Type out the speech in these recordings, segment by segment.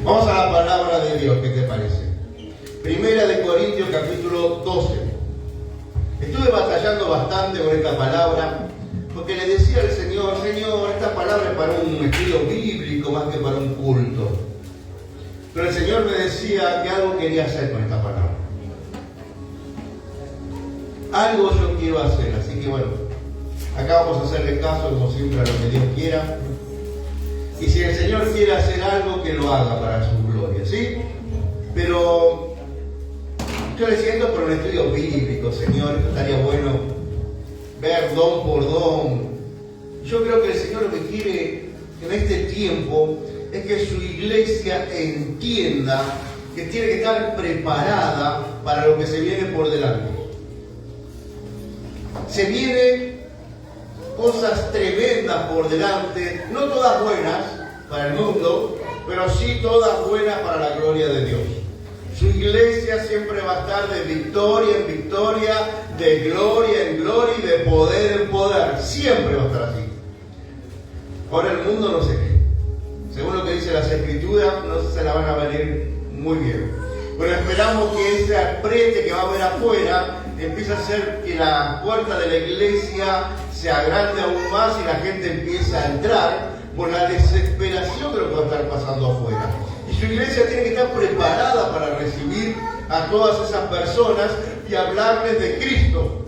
Vamos a la palabra de Dios, ¿qué te parece? Primera de Corintios capítulo 12. Estuve batallando bastante con esta palabra, porque le decía al Señor, Señor, esta palabra es para un estudio bíblico más que para un culto. Pero el Señor me decía que algo quería hacer con esta palabra. Algo yo quiero hacer, así que bueno, acá vamos a hacerle caso como siempre a lo que Dios quiera. Y si el Señor quiere hacer algo, que lo haga para su gloria, ¿sí? Pero yo le siento por un estudio bíblico, Señor, estaría bueno ver don por don. Yo creo que el Señor lo que quiere en este tiempo es que su iglesia entienda que tiene que estar preparada para lo que se viene por delante. Se vienen cosas tremendas por delante, no todas buenas para el mundo, pero sí todas buenas para la gloria de Dios. Su iglesia siempre va a estar de victoria en victoria, de gloria en gloria y de poder en poder. Siempre va a estar así. Ahora el mundo no sé qué. Según lo que dice las Escrituras, no se la van a venir muy bien. Pero esperamos que ese apriete que va a haber afuera empiece a hacer que la puerta de la iglesia se agrande aún más y la gente empiece a entrar por la desesperación de lo que va a estar pasando afuera. Y su iglesia tiene que estar preparada para recibir a todas esas personas y hablarles de Cristo.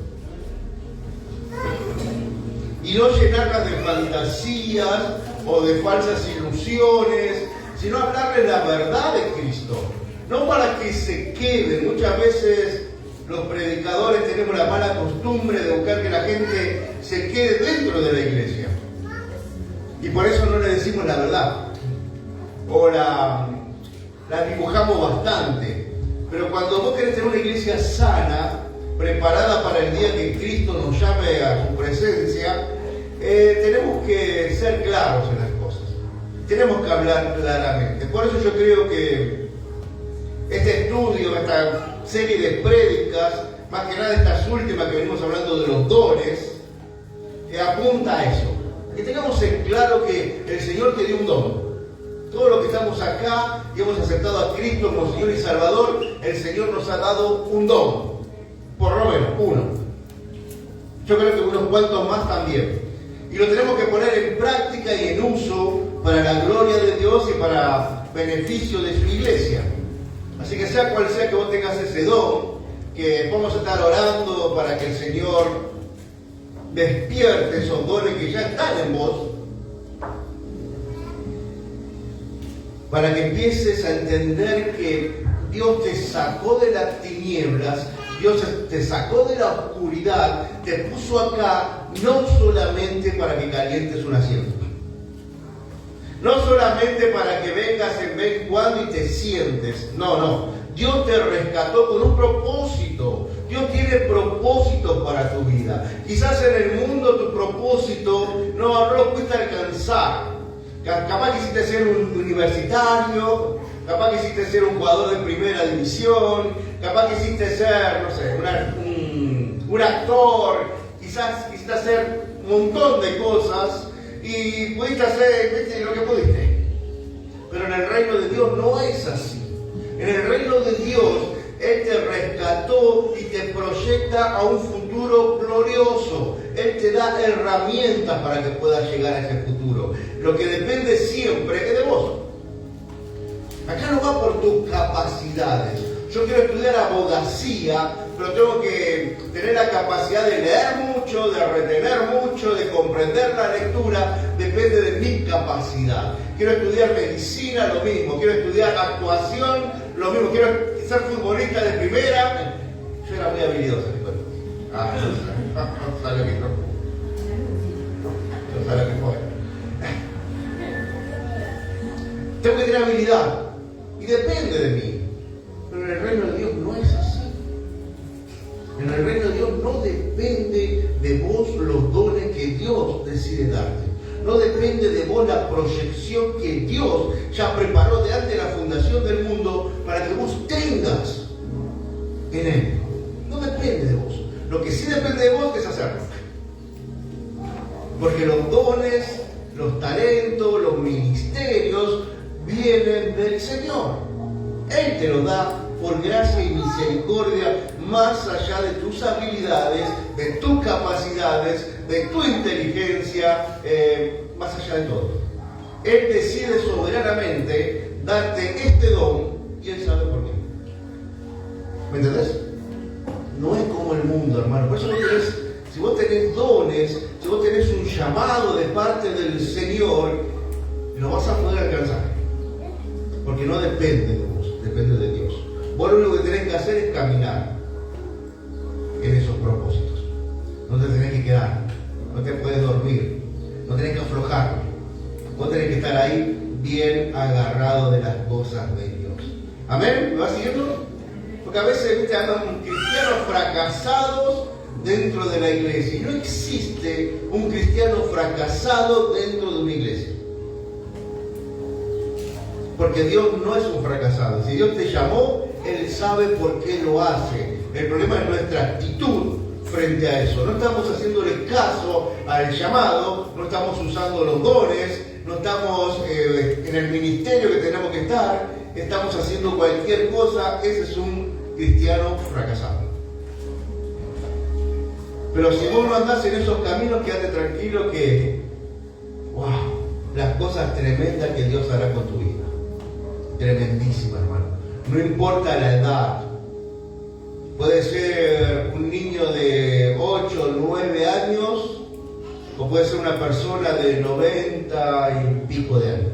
Y no llenarlas de fantasías o de falsas ilusiones, sino hablarles la verdad de Cristo. No para que se queden. Muchas veces los predicadores tenemos la mala costumbre de buscar que la gente se quede dentro de la iglesia. Y por eso no le decimos la verdad. O la dibujamos bastante. Pero cuando vos querés tener una iglesia sana, preparada para el día que Cristo nos llame a su presencia, tenemos que ser claros en las cosas. Tenemos que hablar claramente. Por eso yo creo que este estudio, esta serie de prédicas, más que nada estas últimas que venimos hablando de los dones, apunta a eso. Que tengamos en claro que el Señor te dio un don. Todos los que estamos acá y hemos aceptado a Cristo como Señor y Salvador, el Señor nos ha dado un don. Por lo menos uno. Yo creo que unos cuantos más también. Y lo tenemos que poner en práctica y en uso para la gloria de Dios y para beneficio de su iglesia. Así que sea cual sea que vos tengas ese don, que vamos a estar orando para que el Señor despierte esos dones que ya están en vos, para que empieces a entender que Dios te sacó de las tinieblas, Dios te sacó de la oscuridad, te puso acá no solamente para que calientes un asiento, no solamente para que vengas en vez en cuando y te sientes, no. Dios te rescató con un propósito. Dios tiene propósitos para tu vida. Quizás en el mundo tu propósito no lo pudiste alcanzar. Capaz quisiste ser un universitario, capaz quisiste ser un jugador de primera división, capaz quisiste ser, no sé, un actor, quizás quisiste hacer un montón de cosas y pudiste hacer lo que pudiste. Pero en el reino de Dios no es así. En el reino de Dios, Él te rescató y te proyecta a un futuro glorioso. Él te da herramientas para que puedas llegar a ese futuro. Lo que depende siempre es de vos. Acá no va por tus capacidades. Yo quiero estudiar abogacía, pero tengo que tener la capacidad de leer mucho, de retener mucho, de comprender la lectura. Depende de mi capacidad. Quiero estudiar medicina, lo mismo. Quiero estudiar actuación, lo mismo. Quiero ser futbolista de primera. Yo era muy habilidoso. No sabe lo que no sabe lo que fue. Tengo que tener habilidad. Y depende de mí. Pero en el reino de Dios no es así. En el reino de Dios no depende de vos los dones que Dios decide darte. No depende de vos la proyección que Dios ya preparó de antes de la fundación del mundo para que vos tengas en Él. No depende de vos. Lo que sí depende de vos es hacerlo. Porque los dones, los talentos, los ministerios vienen del Señor. Él te lo da por gracia y misericordia, más allá de tus habilidades, de tus capacidades, de tu inteligencia, más allá de todo. Él decide soberanamente darte este don y Él sabe por qué. ¿Me entendés? No es como el mundo, hermano. Por eso si vos tenés dones, si vos tenés un llamado de parte del Señor, lo vas a poder alcanzar. Porque no depende de vos, depende de Dios. Vos lo único que tenés que hacer es caminar en esos propósitos. No te tenés que quedar, no te puedes dormir, no tenés que aflojar. Vos tenés que estar ahí bien agarrado de las cosas de Dios. ¿Amén? ¿Me vas siguiendo? Porque a veces, ¿viste?, andan cristianos fracasados dentro de la iglesia. Y no existe un cristiano fracasado dentro de una iglesia. Porque Dios no es un fracasado. Si Dios te llamó, Él sabe por qué lo hace. El problema es nuestra actitud frente a eso. No estamos haciéndole caso al llamado, no estamos usando los dones, no estamos en el ministerio que tenemos que estar, estamos haciendo cualquier cosa. Ese es un cristiano fracasado. Pero si vos no andás en esos caminos, quédate tranquilo que wow, las cosas tremendas que Dios hará con tu vida. Tremendísima, hermano. No importa la edad. Puede ser un niño de 8 o 9 años, o puede ser una persona de 90 y pico de años.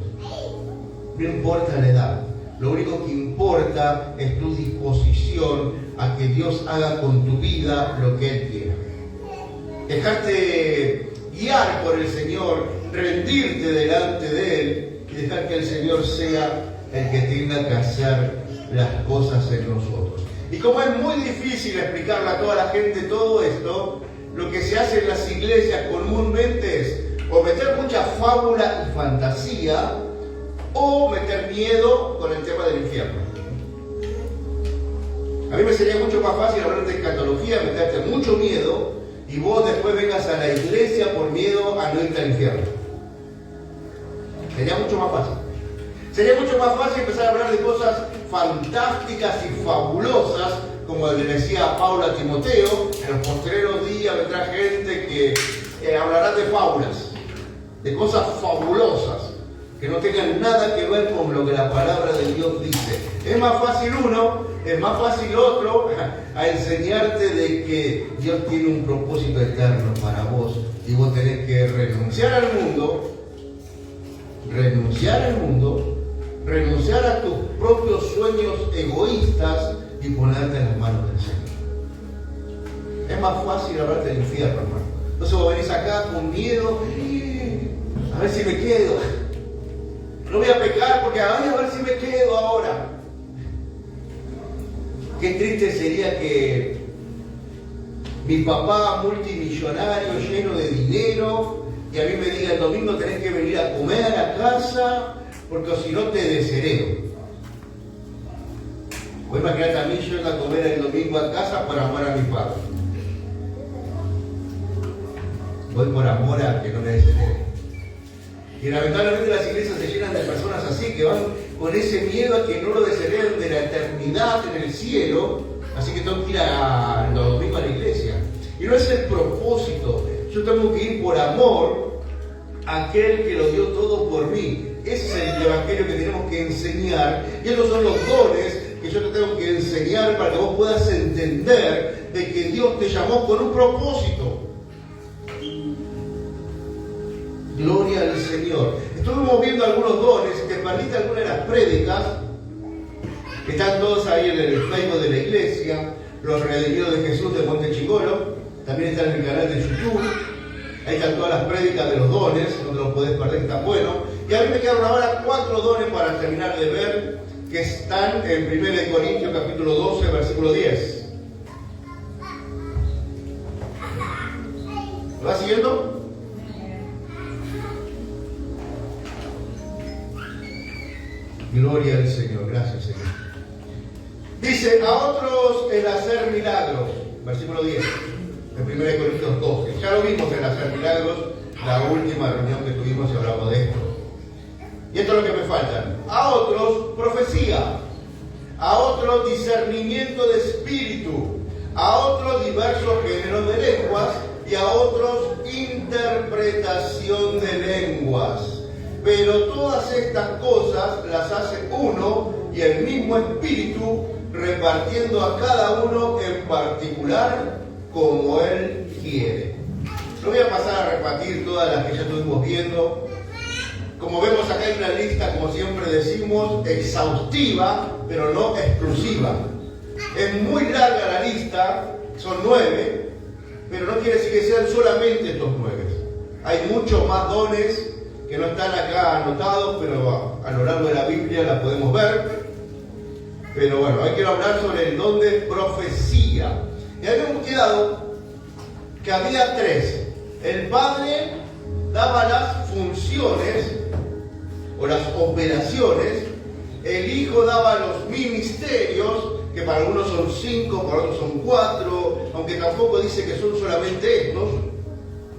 No importa la edad. Lo único que importa es tu disposición a que Dios haga con tu vida lo que Él quiera. Dejarte guiar por el Señor, rendirte delante de Él y dejar que el Señor sea el que tenga que hacer las cosas en nosotros. Y como es muy difícil explicarle a toda la gente todo esto, lo que se hace en las iglesias comúnmente es o meter mucha fábula y fantasía, o meter miedo con el tema del infierno. A mí me sería mucho más fácil hablar de escatología, meterte mucho miedo, y vos después vengas a la iglesia por miedo a no irte al infierno. Sería mucho más fácil. Sería mucho más fácil empezar a hablar de cosas fantásticas y fabulosas, como le decía Pablo a Timoteo: en los postreros días vendrá gente que hablará de fábulas, de cosas fabulosas, que no tengan nada que ver con lo que la palabra de Dios dice. Es más fácil uno, es más fácil otro, a enseñarte de que Dios tiene un propósito eterno para vos, y vos tenés que renunciar al mundo, renunciar a tus propios sueños egoístas y ponerte en las manos del Señor. Es más fácil hablarte del infierno, hermano. Entonces vos venís acá con miedo, a ver si me quedo. No voy a pecar porque a ver si me quedo ahora. Qué triste sería que mi papá multimillonario, lleno de dinero, y a mí me diga: el domingo tenés que venir a comer a casa, porque si no te desheredo. Voy a imaginar a mí yo a comer el domingo a casa por amor a mi padre. Voy por amor a que no me desherede. Y lamentablemente las iglesias se llenan de personas así, que van con ese miedo a que no lo deshereden de la eternidad en el cielo, así que tengo que ir los domingos a la iglesia. Y no es el propósito. Yo tengo que ir por amor a aquel que lo dio todo por mí. Ese es el evangelio que tenemos que enseñar, y esos son los dones que yo te tengo que enseñar para que vos puedas entender de que Dios te llamó con un propósito. Gloria al Señor. Estuvimos viendo algunos dones. Si te perdiste alguna de las prédicas, que están todos ahí en el Facebook de la iglesia, los redimidos de Jesús de Monte Chicolo, también están en el canal de YouTube. Ahí están todas las prédicas de los dones, no te los podés perder, que están buenos. Y a mí me quedan ahora 4 dones para terminar de ver, que están en 1 Corintios capítulo 12, versículo 10. ¿Lo vas siguiendo? Gloria al Señor, gracias Señor. Dice: a otros el hacer milagros, versículo 10, de 1 Corintios 12. Ya lo vimos en hacer milagros, la última reunión que tuvimos y hablamos de esto. Y esto es lo que me falta. a otros profecía, a otros discernimiento de espíritu, a otros diversos géneros de lenguas y a otros interpretación de lenguas. Pero todas estas cosas las hace uno y el mismo Espíritu, repartiendo a cada uno en particular como Él quiere. No voy a pasar a repartir todas las que ya estuvimos viendo. Como vemos acá hay una lista, como siempre decimos, exhaustiva, pero no exclusiva. Es muy larga la lista, son 9, pero no quiere decir que sean solamente estos 9. Hay muchos más dones que no están acá anotados, pero a lo largo de la Biblia la podemos ver. Pero bueno, hoy quiero hablar sobre el don de profecía. Y habíamos quedado que había 3. El Padre daba las funciones o las operaciones, el Hijo daba los ministerios, que para algunos son 5, para otros son 4, aunque tampoco dice que son solamente estos,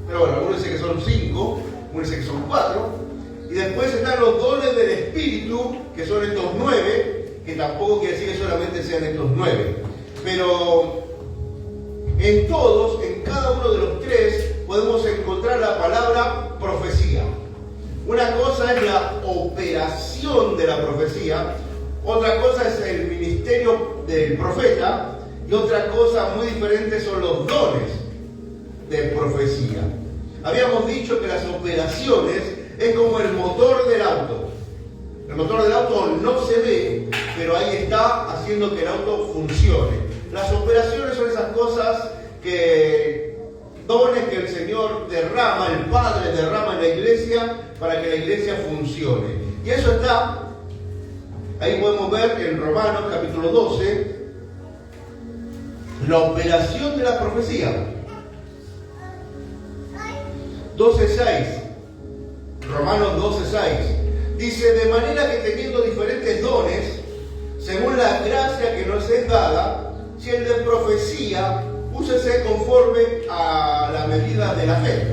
pero bueno, algunos dicen que son 5, algunos dicen que son 4, y después están los dones del Espíritu, que son estos 9, que tampoco quiere decir que solamente sean estos 9, pero en todos, en cada uno de los 3, podemos encontrar la palabra profecía. Una cosa es la operación de la profecía, otra cosa es el ministerio del profeta, y otra cosa muy diferente son los dones de profecía. Habíamos dicho que las operaciones es como el motor del auto. El motor del auto no se ve, pero ahí está haciendo que el auto funcione. Las operaciones son esas cosas dones que el Señor derrama, el Padre derrama en la iglesia para que la iglesia funcione. Y eso está, ahí podemos ver en Romanos capítulo 12, la operación de la profecía. 12:6, Romanos 12:6, dice: de manera que teniendo diferentes dones, según la gracia que nos es dada, si el de profecía, úsese conforme a la medida de la fe.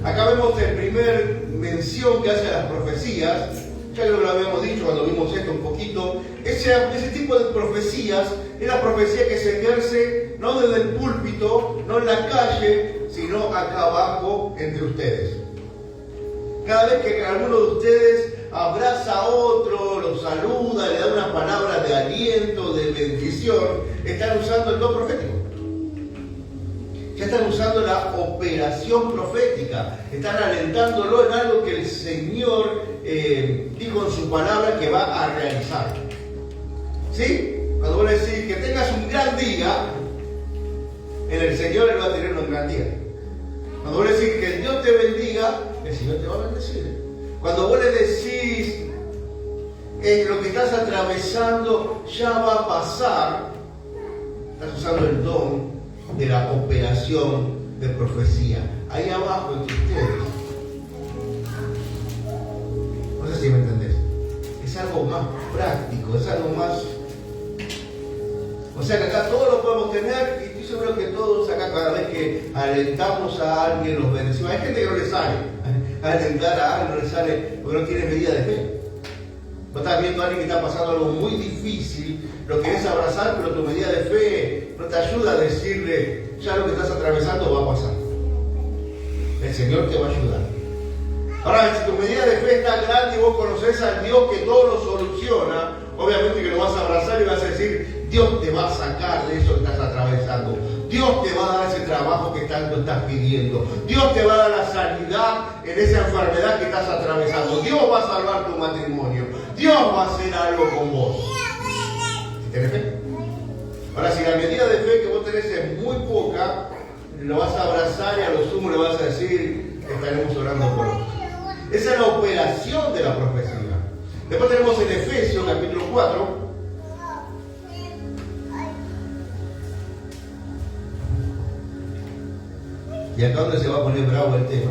Acá vemos el primer mención que hace a las profecías. Ya creo que lo habíamos dicho cuando vimos esto un poquito. Ese tipo de profecías es la profecía que se ejerce no desde el púlpito, no en la calle, sino acá abajo entre ustedes. Cada vez que alguno de ustedes abraza a otro, lo saluda, le da una palabra de aliento, de bendición, están usando el don profético. Ya están usando la operación profética, están alentándolo en algo que el Señor dijo en su palabra que va a realizar. ¿Sí? Cuando vos le decís que tengas un gran día, en el Señor Él va a tener un gran día. Cuando vos le decís que Dios te bendiga, el Señor te va a bendecir. Cuando vos le decís lo que estás atravesando ya va a pasar, estás usando el don de la operación de profecía. Ahí abajo entre ustedes. No sé si me entendés. Es algo más práctico, es algo más... O sea que acá todos lo podemos tener, y estoy seguro que todos acá, cada vez que alentamos a alguien, los bendecimos. Hay gente que no le sale alentar a alguien, no le sale porque no tiene medida de fe. Vos estás viendo a alguien que está pasando algo muy difícil, lo querés abrazar, pero tu medida de fe no te ayuda a decirle, ya lo que estás atravesando va a pasar. El Señor te va a ayudar. Ahora, si tu medida de fe está grande y vos conocés al Dios que todo lo soluciona, obviamente que lo vas a abrazar y vas a decir, Dios te va a sacar de eso que estás atravesando. Dios te va a dar ese trabajo que tanto estás pidiendo. Dios te va a dar la sanidad en esa enfermedad que estás atravesando. Dios va a salvar tu matrimonio. Dios va a hacer algo con vos. ¿Tenés fe? Ahora, si la medida de fe que vos tenés es muy poca, lo vas a abrazar y a lo sumo le vas a decir, estaremos orando por vos. Esa es la operación de la profecía. Después tenemos en Efesios capítulo 4. Y acá donde se va a poner bravo el tema.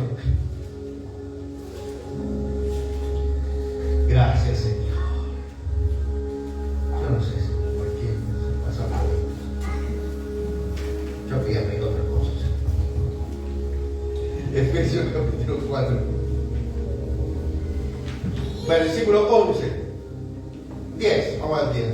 Gracias, Señor. Yo no sé si por qué pasa por ahí. Yo quería pedir otra cosa. Efesios capítulo 4. versículo 11. 10, vamos al 10.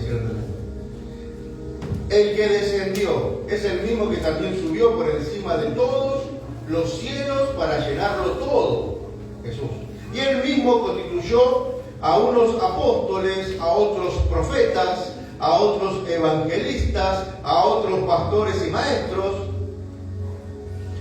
El que descendió es el mismo que también subió por encima de todos los cielos para llenarlo todo, Jesús. Y él mismo constituyó a unos apóstoles, a otros profetas, a otros evangelistas, a otros pastores y maestros,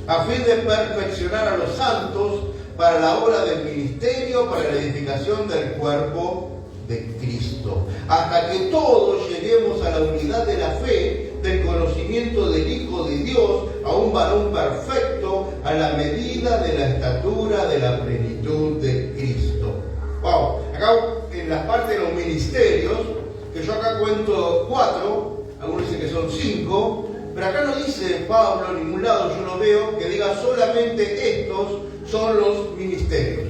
a fin de perfeccionar a los santos para la obra del ministerio, para la edificación del cuerpo de Cristo, hasta que todos lleguemos a la unidad de la fe, del conocimiento del Hijo de Dios, a un varón perfecto, a la medida de la estatura de la plenitud de Cristo. Wow, acá en la parte de los ministerios, que yo acá cuento 4, algunos dicen que son 5, pero acá no dice Pablo en ningún lado, yo no veo, que diga solamente estos son los ministerios.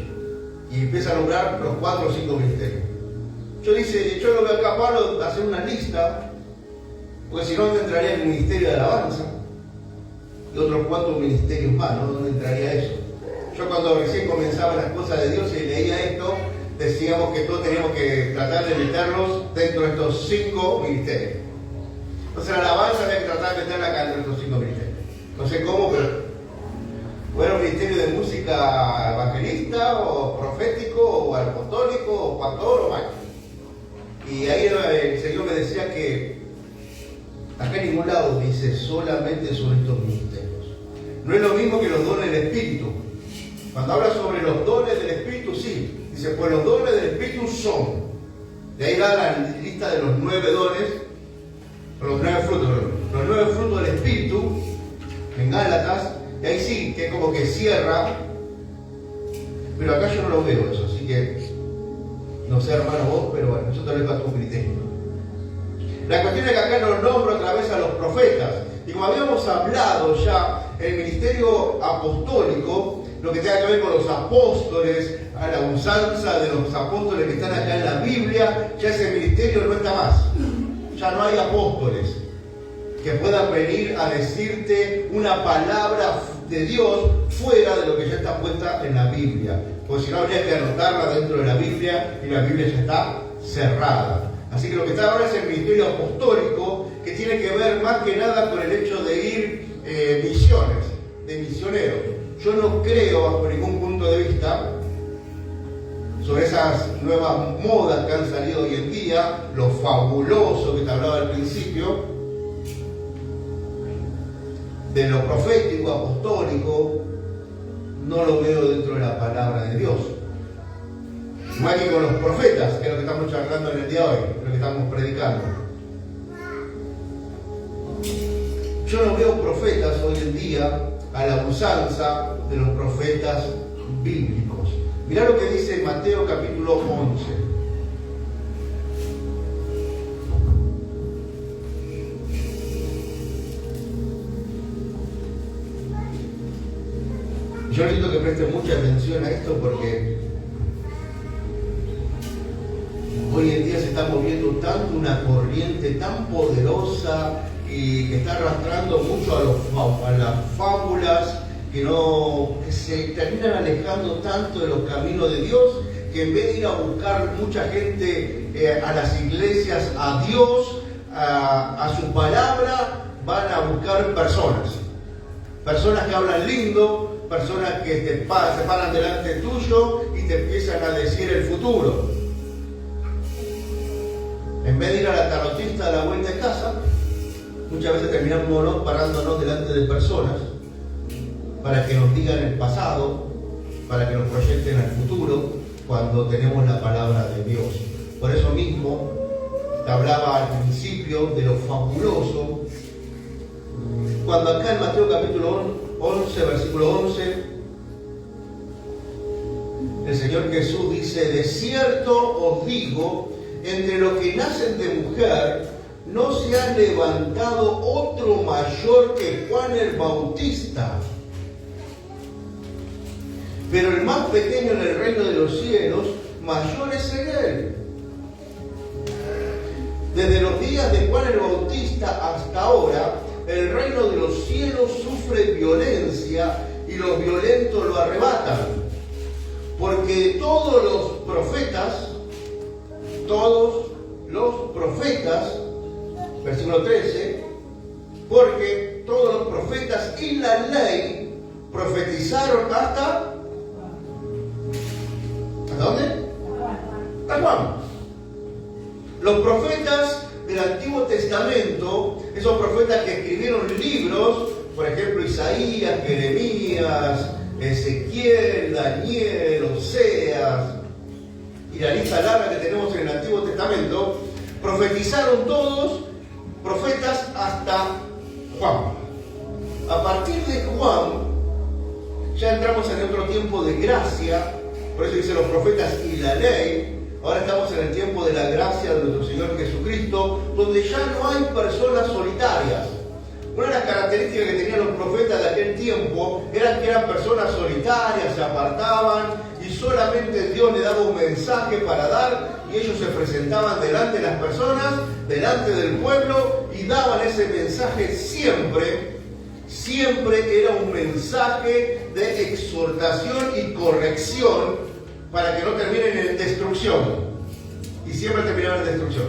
Y empieza a nombrar los 4 o 5 ministerios. Yo lo veo acá, Pablo, hacer una lista, porque si no, ¿dónde entraría el ministerio de alabanza? Y otros 4 ministerios más, ¿no? ¿Dónde entraría eso? Yo cuando recién comenzaba las cosas de Dios y leía esto, decíamos que todos teníamos que tratar de meterlos dentro de estos 5 ministerios. Entonces la alabanza había que tratar de meterla acá dentro de estos 5 ministerios. No sé cómo, pero bueno, ministerio de música evangelista, o profético, o apostólico, o pastor, o maestro. Y ahí el Señor me decía que acá en ningún lado dice solamente sobre estos ministerios. No es lo mismo que los dones del Espíritu. Cuando habla sobre los dones del Espíritu, sí. Dice, pues los dones del Espíritu son. De ahí da la lista de los 9 dones, los 9 frutos. Los 9 frutos del Espíritu, en Gálatas, y ahí sí, que es como que cierra. Pero acá yo no lo veo eso, así que no sé, hermano, vos, pero bueno, eso tal vez va a tu criterio. La cuestión es que acá nos nombra otra vez a los profetas. Y como habíamos hablado ya, el ministerio apostólico, lo que tenga que ver con los apóstoles, a la usanza de los apóstoles que están acá en la Biblia, ya ese ministerio no está más. Ya no hay apóstoles que puedan venir a decirte una palabra de Dios fuera de lo que ya está puesta en la Biblia. Porque si no, habría que anotarla dentro de la Biblia y la Biblia ya está cerrada. Así que lo que está ahora es el ministerio apostólico, que tiene que ver más que nada con el hecho de ir misiones, de misioneros. Yo no creo, bajo ningún punto de vista, sobre esas nuevas modas que han salido hoy en día, lo fabuloso que te hablaba al principio, de lo profético, apostólico, no lo veo dentro de la palabra de Dios. Igual que con los profetas, que es lo que estamos charlando en el día de hoy, lo que estamos predicando. Yo no veo profetas hoy en día a la usanza de los profetas bíblicos. Mirá lo que dice Mateo capítulo 11. Yo necesito que presten mucha atención a esto porque hoy en día se está moviendo tanto una corriente tan poderosa y que está arrastrando mucho a las fábulas que se terminan alejando tanto de los caminos de Dios, que en vez de ir a buscar mucha gente a las iglesias, a Dios, a su palabra, van a buscar personas que hablan lindo, personas que se paran delante tuyo y te empiezan a decir el futuro. En vez de ir a la tarotista a la vuelta de casa, muchas veces terminamos parándonos delante de personas para que nos digan el pasado, para que nos proyecten al futuro, cuando tenemos la palabra de Dios. Por eso mismo, te hablaba al principio de lo fabuloso, cuando acá en Mateo capítulo 11, versículo 11, el Señor Jesús dice: de cierto os digo, entre los que nacen de mujer, no se ha levantado otro mayor que Juan el Bautista. Pero el más pequeño en el reino de los cielos, mayor es en él. Desde los días de Juan el Bautista hasta ahora, el reino de los cielos sufre violencia y los violentos lo arrebatan. Porque todos los profetas todos los profetas, versículo 13, porque todos los profetas y la ley profetizaron ¿hasta dónde? Hasta Juan. Los profetas del Antiguo Testamento, esos profetas que escribieron libros, por ejemplo Isaías, Jeremías, Ezequiel, Daniel, Oseas, y la lista larga que tenemos en el Antiguo Testamento, profetizaron todos profetas hasta Juan. A partir de Juan, ya entramos en otro tiempo de gracia, por eso dice los profetas y la ley. Ahora estamos en el tiempo de la gracia de nuestro Señor Jesucristo, donde ya no hay personas solitarias. Una de las características que tenían los profetas de aquel tiempo era que eran personas solitarias, se apartaban y solamente Dios le daba un mensaje para dar y ellos se presentaban delante de las personas, delante del pueblo y daban ese mensaje siempre. Siempre era un mensaje de exhortación y corrección para que no terminen en destrucción. Y siempre terminaban en destrucción.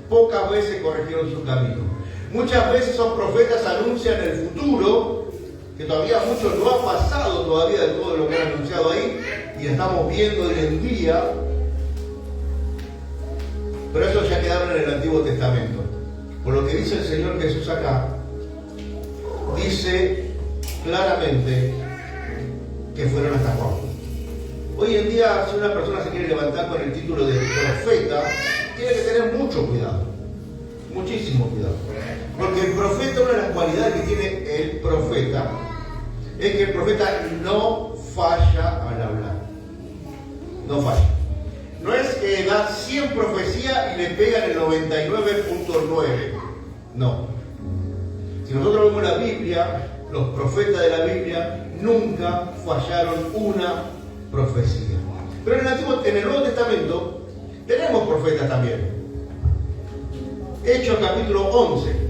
Pocas veces corrigieron su camino. Muchas veces esos profetas anuncian el futuro, que todavía mucho no ha pasado todavía de todo lo que han anunciado ahí, y estamos viendo hoy en día, pero eso ya quedaron en el Antiguo Testamento. Por lo que dice el Señor Jesús acá, dice claramente que fueron hasta Juan. Hoy en día, si una persona se quiere levantar con el título de profeta, tiene que tener mucho cuidado, muchísimo cuidado. Porque el profeta, una de las cualidades que tiene el profeta, es que el profeta no falla al hablar. No falla. No es que da 100 profecías y le pegan el 99.9. No. Si nosotros vemos la Biblia, los profetas de la Biblia nunca fallaron una profecía. Pero en el Nuevo Testamento tenemos profetas también. Hechos capítulo 11.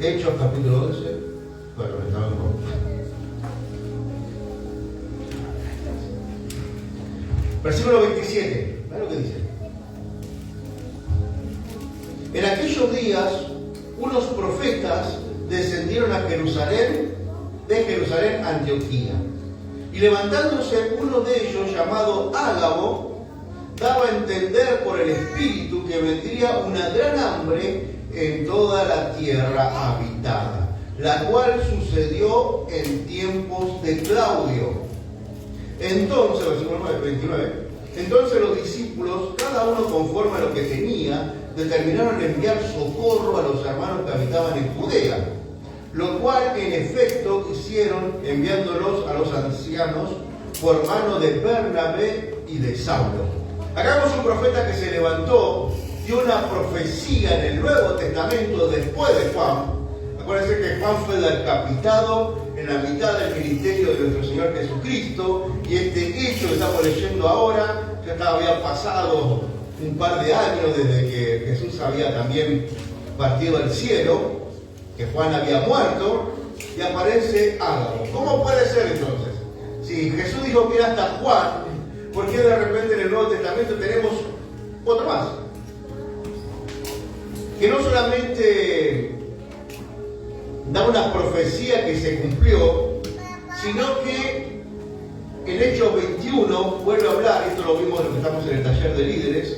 Hechos capítulo 11, bueno, estamos un poco. Versículo 27, ¿ves lo que dice? En aquellos días, unos profetas descendieron a Jerusalén, de Jerusalén a Antioquía. Y levantándose uno de ellos, llamado Ágabo, daba a entender por el Espíritu que vendría una gran hambre en toda la tierra habitada, la cual sucedió en tiempos de Claudio. Entonces, versículo 29, entonces los discípulos, cada uno conforme a lo que tenía, determinaron enviar socorro a los hermanos que habitaban en Judea, lo cual en efecto hicieron enviándolos a los ancianos por mano de Bernabé y de Saulo. Acá vemos un profeta que se levantó, dio una profecía en el Nuevo Testamento después de Juan. Acuérdense que Juan fue decapitado en la mitad del ministerio de nuestro Señor Jesucristo, y este hecho que estamos leyendo ahora ya había pasado un par de años desde que Jesús había también partido al cielo, que Juan había muerto, y aparece Ágabo. ¿Cómo puede ser entonces? Si Jesús dijo que era hasta Juan, ¿por qué de repente en el Nuevo Testamento tenemos otro más? Que no solamente da una profecía que se cumplió, sino que en Hechos 21 vuelve a hablar, esto lo vimos lo que estamos en el taller de líderes,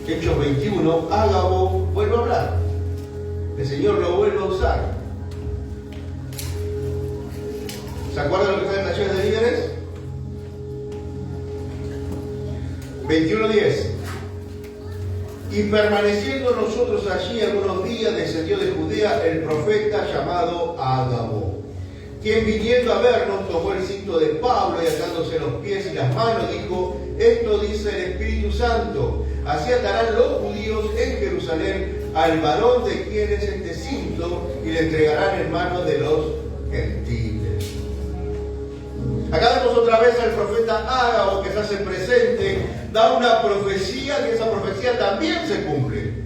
Hechos 21, Ágabo vuelve a hablar, el Señor lo vuelve a usar. ¿Se acuerdan lo que está en el taller de líderes? 21:10. Y permaneciendo nosotros allí algunos días, descendió de Judea el profeta llamado Ágabo, quien viniendo a vernos tomó el cinto de Pablo y atándose los pies y las manos dijo: esto dice el Espíritu Santo, así atarán los judíos en Jerusalén al varón de quien es este cinto y le entregarán en manos de los gentiles. otra vez al profeta Ágabo, que se hace presente, da una profecía, y esa profecía también se cumple.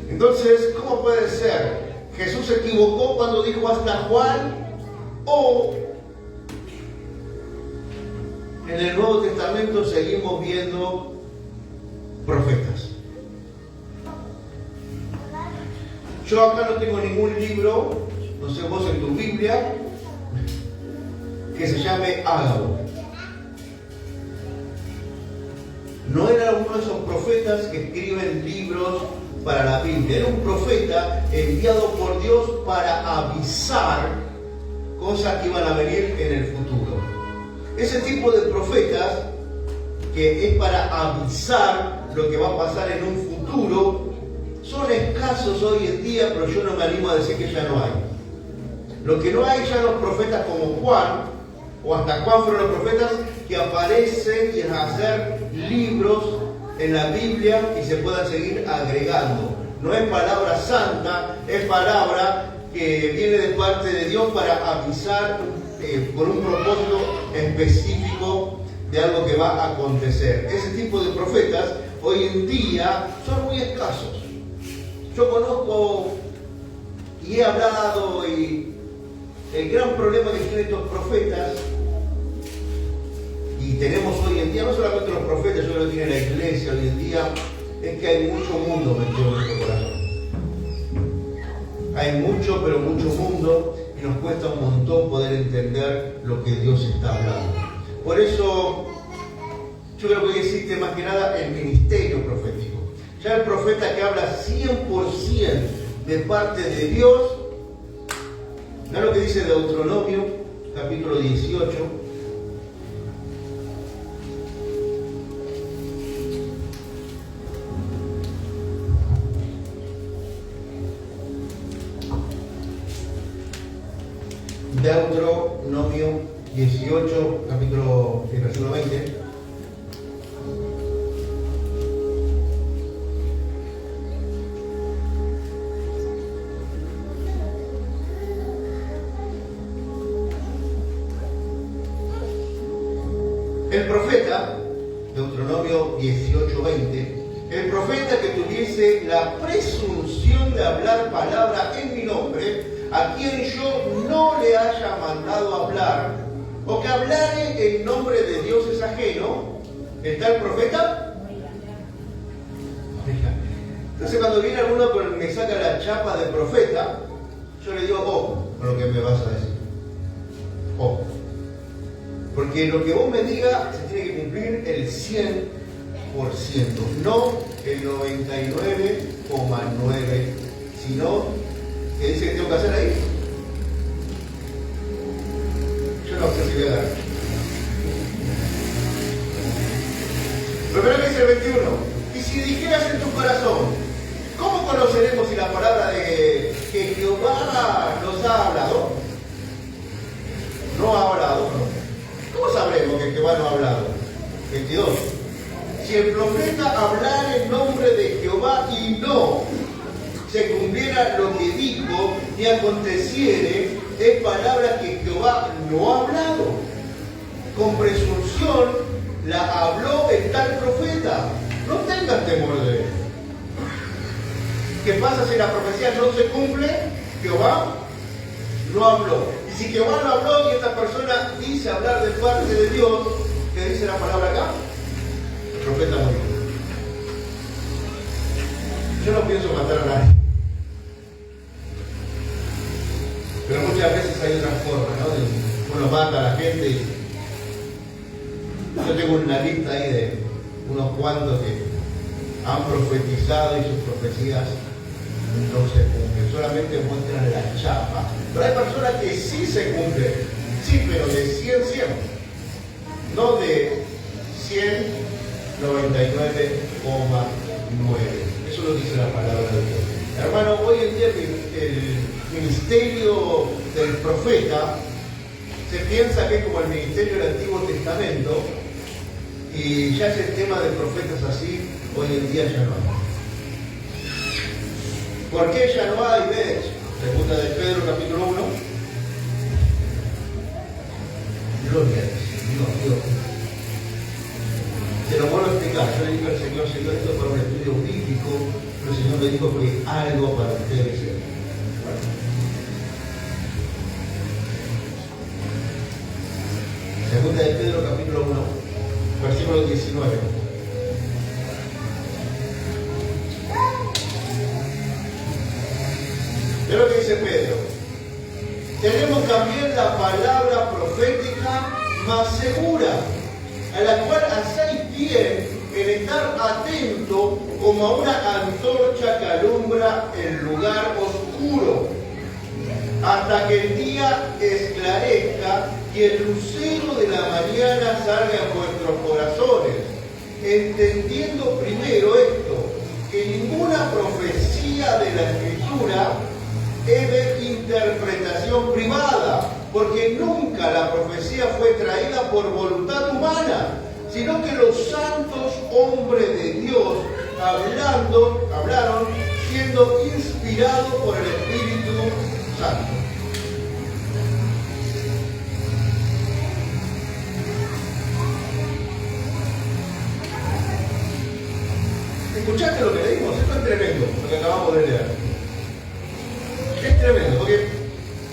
Entonces, ¿cómo puede ser? ¿Jesús se equivocó cuando dijo hasta Juan? ¿O en el Nuevo Testamento seguimos viendo profetas? Yo acá no tengo ningún libro, no sé vos en tu Biblia, que se llame Ágabo. No era uno de esos profetas que escriben libros para la Biblia. Era un profeta enviado por Dios para avisar cosas que iban a venir en el futuro. Ese tipo de profetas, que es para avisar lo que va a pasar en un futuro, son escasos hoy en día, pero yo no me animo a decir que ya no hay. Lo que no hay ya los profetas como Juan, o hasta Juan fueron los profetas que aparecen y hacer libros en la Biblia y se puedan seguir agregando. No es palabra santa, es palabra que viene de parte de Dios para avisar por un propósito específico de algo que va a acontecer. Ese tipo de profetas hoy en día son muy escasos. Yo conozco y he hablado, y el gran problema que tienen estos profetas, y tenemos hoy en día, no solamente los profetas, yo creo que tiene la iglesia hoy en día, es que hay mucho mundo metido en nuestro corazón. Hay mucho, pero mucho mundo, y nos cuesta un montón poder entender lo que Dios está hablando. Por eso, yo creo que existe más que nada el ministerio profético. Ya el profeta que habla 100% de parte de Dios, ¿no es lo que dice Deuteronomio, capítulo 18? Deuteronomio 18, capítulo, versículo 20. El profeta, Deuteronomio 18:20, el profeta que tuviese la presunción de hablar palabra en mi nombre, a quien yo no le haya mandado hablar, o que hablare en nombre de dioses ajeno, ¿está el profeta? Entonces cuando viene alguno y me saca la chapa de profeta, yo le digo, ojo con lo que me vas a decir. Ojo. Porque lo que vos me digas se tiene que cumplir el 100%, no el 99,9%, sino que dice que tengo que hacer ahí. Yo no sé si voy a dar. Primero que dice el 21, y si dijeras en tu corazón, ¿cómo conoceremos si la palabra de que Jehová nos ha hablado? No ha hablado, no. ¿Cómo sabremos que Jehová no ha hablado? 22. Si el profeta hablara en nombre de Jehová y no se cumpliera lo que dijo, ni aconteciere, es palabra que Jehová no ha hablado. Con presunción la habló el tal profeta. No tengas temor de él. ¿Qué pasa si la profecía no se cumple? Jehová no habló. Y si Jehová no habló y esta persona dice hablar de parte de Dios, ¿qué dice la palabra acá? El profeta murió. Yo no pienso matar a nadie. Pero muchas veces hay otras formas, ¿no? Uno mata a la gente y yo tengo una lista ahí de unos cuantos que han profetizado y sus profecías no se cumplen, solamente muestran la chapa. Pero hay personas que sí se cumplen, sí, pero de 100, no de 100, 99,9. Eso lo dice la palabra de Dios. Hermano, hoy en día el ministerio del profeta se piensa que es como el ministerio del Antiguo Testamento, y ya ese tema de profetas así, hoy en día ya no hay. ¿Por qué ya no hay? ¿Ves? Segunda de Pedro, capítulo 1. Gloria a Dios. Dios. Se lo vuelvo a explicar. Yo le dije al Señor, Señor, esto es para un estudio bíblico, pero el Señor me dijo que algo para ustedes. Bueno. Segunda de Pedro, capítulo 1, versículo 19. Es lo que dice Pedro. Tenemos también la palabra profética más segura, a la cual hacéis bien en estar atento como a una antorcha que alumbra el lugar oscuro, hasta que el día esclarezca y el lucero de la mañana salga en vuestros corazones, entendiendo primero esto, que ninguna profecía de la Escritura es de interpretación privada, porque nunca la profecía fue traída por voluntad humana, sino que los santos hombres de Dios hablaron siendo inspirados por el Espíritu Santo. ¿Escuchaste lo que leímos? Esto es tremendo, lo que acabamos de leer. Es tremendo, porque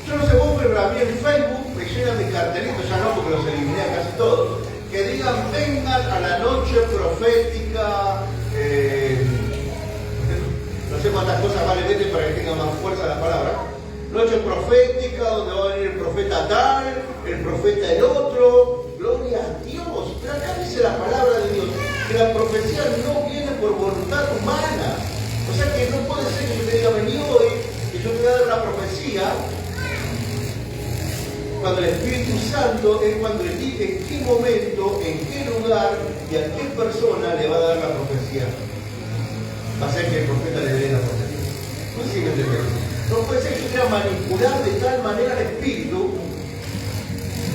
yo no sé vos, pero a mí en Facebook me llenan de cartelitos, ya no porque los eliminé a casi todos, que digan vengan a la noche profética, no sé cuántas cosas vale meten para que tenga más fuerza la palabra, noche profética, donde va a venir el profeta tal, el profeta el otro, gloria a Dios. Pero acá dice la palabra de Dios, que la profecía no viene por voluntad humana. O sea que no puede ser que yo te diga vení hoy, que yo te voy a dar una profecía, cuando el Espíritu Santo es cuando elige en qué momento, en qué lugar y a qué persona le va a dar la profecía. Va a ser que el profeta le dé la profecía. No sé si me entienden. No puede ser que yo quiera manipular de tal manera al Espíritu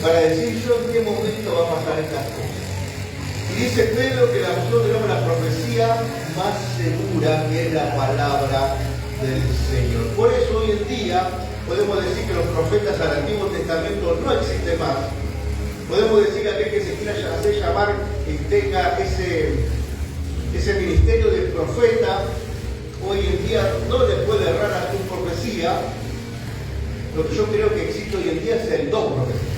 para decir yo en qué momento va a pasar estas cosas. Y dice Pedro que nosotros tenemos la profecía más segura, que es la palabra del Señor. Por eso hoy en día podemos decir que los profetas al Antiguo Testamento no existen más. Podemos decir que aquel que se quiera hacer llamar y tenga ese ministerio de profeta, hoy en día no le puede errar a su profecía. Lo que yo creo que existe hoy en día es el don profético.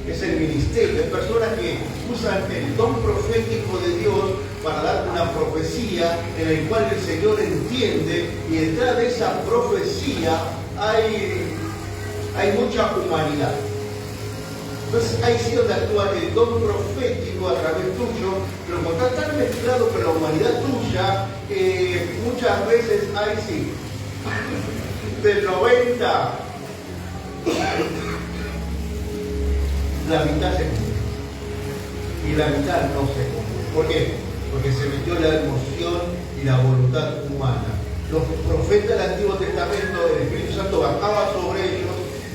Es el ministerio, es personas que usan el don profético de Dios para dar una profecía en el cual el Señor entiende, y detrás de esa profecía hay mucha humanidad. Entonces ahí sí donde actúa el don profético a través tuyo, pero como está tan mezclado con la humanidad tuya, muchas veces hay sí, del 90, la mitad se cumple y la mitad no se cumple. ¿Por qué? Porque se metió la emoción y la voluntad humana. Los profetas del Antiguo Testamento, el Espíritu Santo bajaba sobre ellos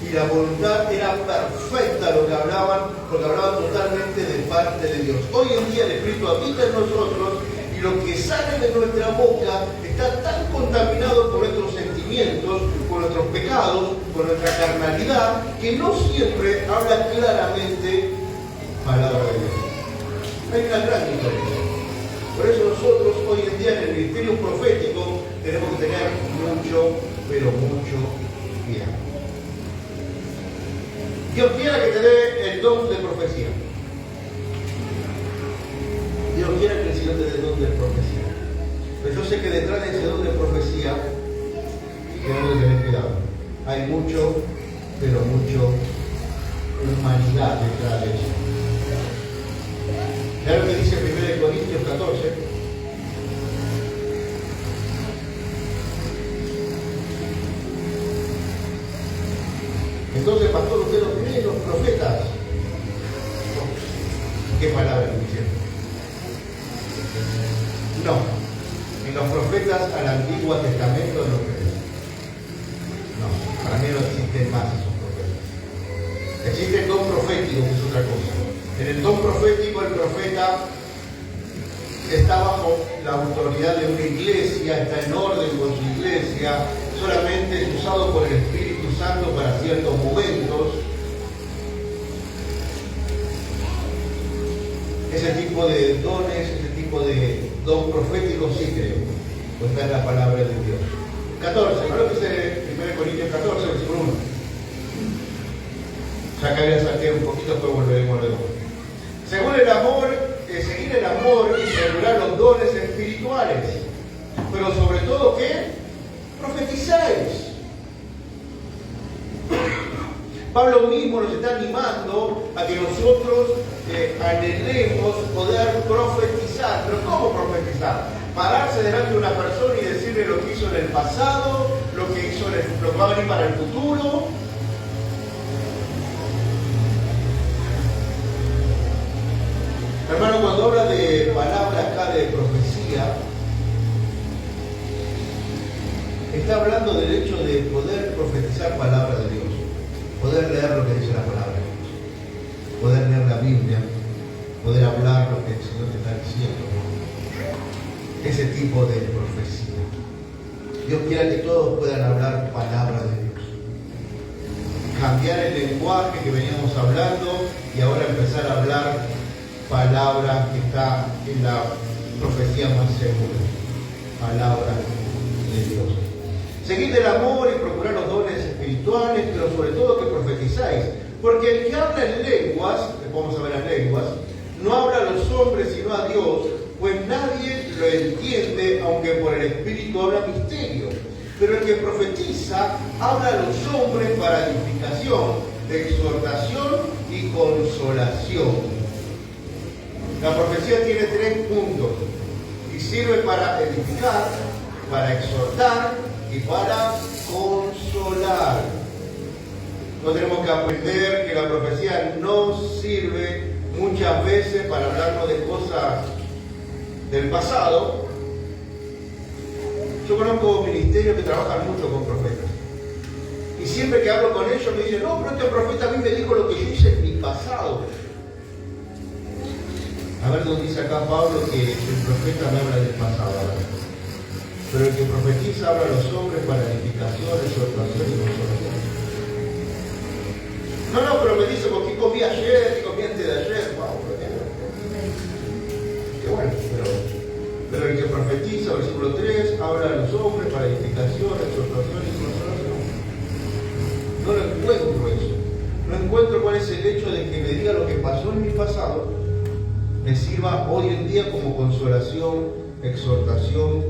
y la voluntad era perfecta, lo que hablaban totalmente de parte de Dios. Hoy en día el Espíritu habita en nosotros y lo que sale de nuestra boca está tan contaminado por nuestros sentimientos, por nuestros pecados, por nuestra carnalidad, que no siempre habla claramente palabra de Dios. Hay una gran diferencia. Por eso nosotros hoy en día en el ministerio profético tenemos que tener mucho, pero mucho cuidado. Dios quiera que te dé el don de profecía. Dios quiera que el Señor te dé el don de profecía. Pero yo sé que detrás de ese don de profecía tenemos que tener cuidado. Hay mucho, pero mucho humanidad detrás de eso. Mira lo que dice 1 Corintios 14. Entonces, pastor, ¿usted no cree en los profetas? ¿Qué palabra diciendo? No. En los profetas al Antiguo Testamento no creo. No, para mí no existen más esos profetas. Existe el don profético, que es otra cosa. En el don profético, el profeta está bajo la autoridad de una iglesia, está en orden con su iglesia, solamente es usado por el Espíritu Santo para ciertos momentos. tipo de dones, ese tipo de don profético sí creo, pues está en la palabra de Dios. 14, ¿no? Lo que dice 1 Corintios 14, versículo 1. Ya que había saqué un poquito, después volveremos luego. Según el amor, seguir el amor y celebrar los dones espirituales, pero sobre todo, ¿qué? Profetizáis. Pablo mismo nos está animando a que nosotros anhelemos poder profetizar. ¿Pero cómo profetizar? Pararse delante de una persona y decirle lo que hizo en el pasado, lo que hizo lo que va a venir para el futuro. Hermano, cuando habla de palabras acá de profecía, está hablando del hecho de poder profetizar palabra de Dios, poder leer lo que dice la palabra de Dios, poder leer la Biblia, poder hablar lo que el Señor te está diciendo. Ese tipo de profecía. Dios quiere que todos puedan hablar palabra de Dios. Cambiar el lenguaje que veníamos hablando y ahora empezar a hablar palabra que está en la profecía más segura. Palabra de Dios. Seguid el amor y procurar los dones espirituales, pero sobre todo que profetizáis. Porque el que habla en lenguas, vamos a ver las lenguas, no habla a los hombres sino a Dios, pues nadie lo entiende, aunque por el Espíritu habla misterio. Pero el que profetiza habla a los hombres para edificación, exhortación y consolación. La profecía tiene 3 puntos y sirve para edificar, para exhortar y para consolar. No tenemos que aprender que la profecía no sirve muchas veces para hablarnos de cosas del pasado. Yo conozco ministerios que trabajan mucho con profetas. Y siempre que hablo con ellos me dicen, no, pero este profeta a mí me dijo lo que yo hice en mi pasado. A ver dónde dice acá Pablo que el profeta me habla del pasado. Pero el que profetiza habla a los hombres para edificación, exhortación y consolación. No, pero me dice, ¿por qué comí ayer? ¿Qué comí antes de ayer? Wow, qué bueno, pero el que profetiza, versículo 3, habla a los hombres para edificación, exhortación y consolación. No lo encuentro eso. No encuentro cuál es el hecho de que me diga lo que pasó en mi pasado, me sirva hoy en día como consolación, exhortación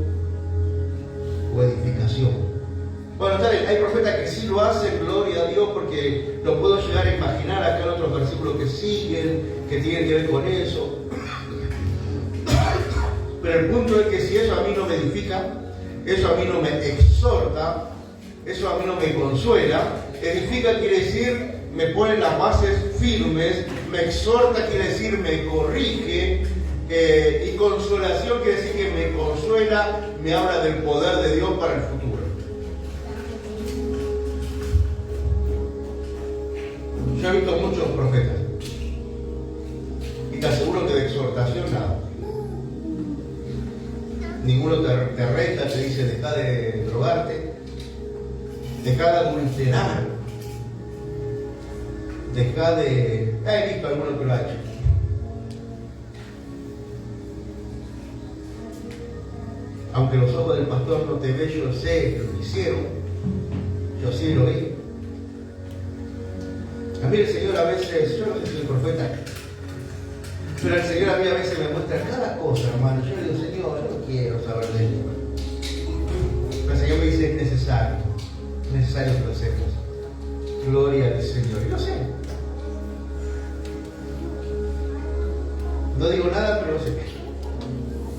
o edificación. Bueno, está bien, hay profetas que sí lo hacen, gloria a Dios, porque lo puedo llegar a imaginar acá en otros versículos que siguen, que tienen que ver con eso. Pero el punto es que si eso a mí no me edifica, eso a mí no me exhorta, eso a mí no me consuela, edifica quiere decir me pone las bases firmes, me exhorta quiere decir me corrige, y consolación quiere decir que me consuela, me habla del poder de Dios para el futuro. Yo he visto muchos profetas y te aseguro que de exhortación nada. Ninguno te reta, te dice deja de drogarte, deja de adulterar, deja de... He visto alguno que lo ha hecho. Aunque los ojos del pastor no te ven, yo sé lo que hicieron, yo sí lo vi. A mí el Señor a veces, yo no soy el profeta, pero el Señor a mí a veces me muestra cada cosa, hermano. Yo le digo, Señor, yo no quiero saber de ello. Pero el Señor me dice, es necesario que lo sepas. Gloria al Señor. Y lo sé. No digo nada, pero lo sé.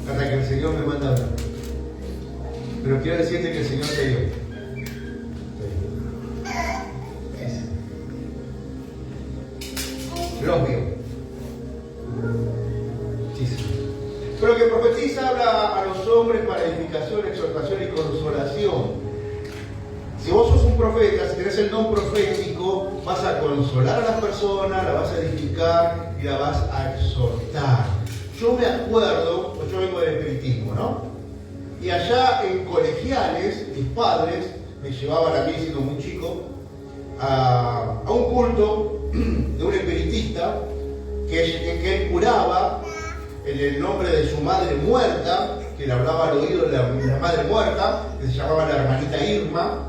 Hasta que el Señor me manda a hablar. Pero quiero decirte que el Señor te dio. Los vio. Sí, sí. Pero que profetiza habla a los hombres para edificación, exhortación y consolación. Si vos sos un profeta, si tenés el don profético, vas a consolar a las personas, la vas a edificar y la vas a exhortar. Yo me acuerdo, yo vengo del espiritismo, ¿no? Y allá en colegiales, mis padres me llevaban a mí, siendo muy chico, a un culto de un espiritista que él curaba en el nombre de su madre muerta, que le hablaba al oído de la madre muerta, que se llamaba la hermanita Irma,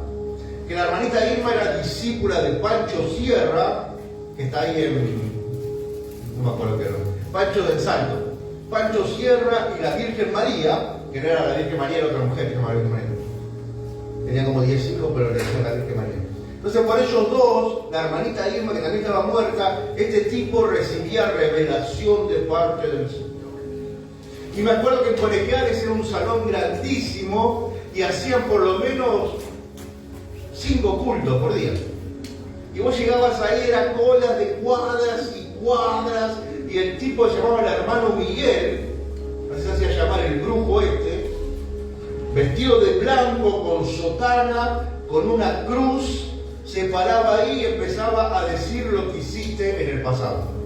que la hermanita Irma era discípula de Pancho Sierra, que está ahí no me acuerdo qué era, Pancho del Salto. Pancho Sierra y la Virgen María, que no era la Virgen María, era otra mujer que se llamaba Virgen María. Tenía como 10 hijos, pero le decían la Virgen María. Entonces, por ellos dos, la hermanita Irma, que también estaba muerta, este tipo recibía revelación de parte del Señor. Y me acuerdo que en Colegiales era un salón grandísimo y hacían por lo menos 5 cultos por día. Y vos llegabas ahí, era colas de cuadras y cuadras, y el tipo se llamaba el hermano Miguel, así se hacía llamar el brujo este, vestido de blanco, con sotana, con una cruz, se paraba ahí y empezaba a decir lo que hiciste en el pasado.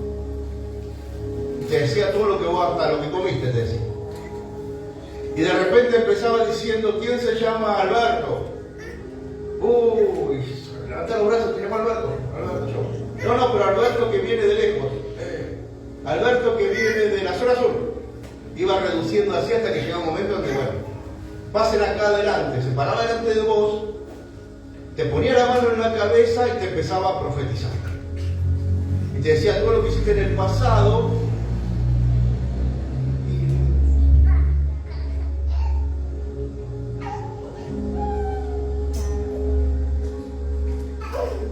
Te decía todo lo que vos, hasta lo que comiste, te decía. Y de repente empezaba diciendo, ¿quién se llama Alberto? Uy, levanta los brazos, ¿te llama Alberto? Alberto, yo. No, pero Alberto que viene de lejos. Alberto que viene de la zona sur. Iba reduciendo así hasta que llegaba un momento en que, bueno, pasen acá adelante, se paraba delante de vos, te ponía la mano en la cabeza y te empezaba a profetizar. Y te decía todo lo que hiciste en el pasado.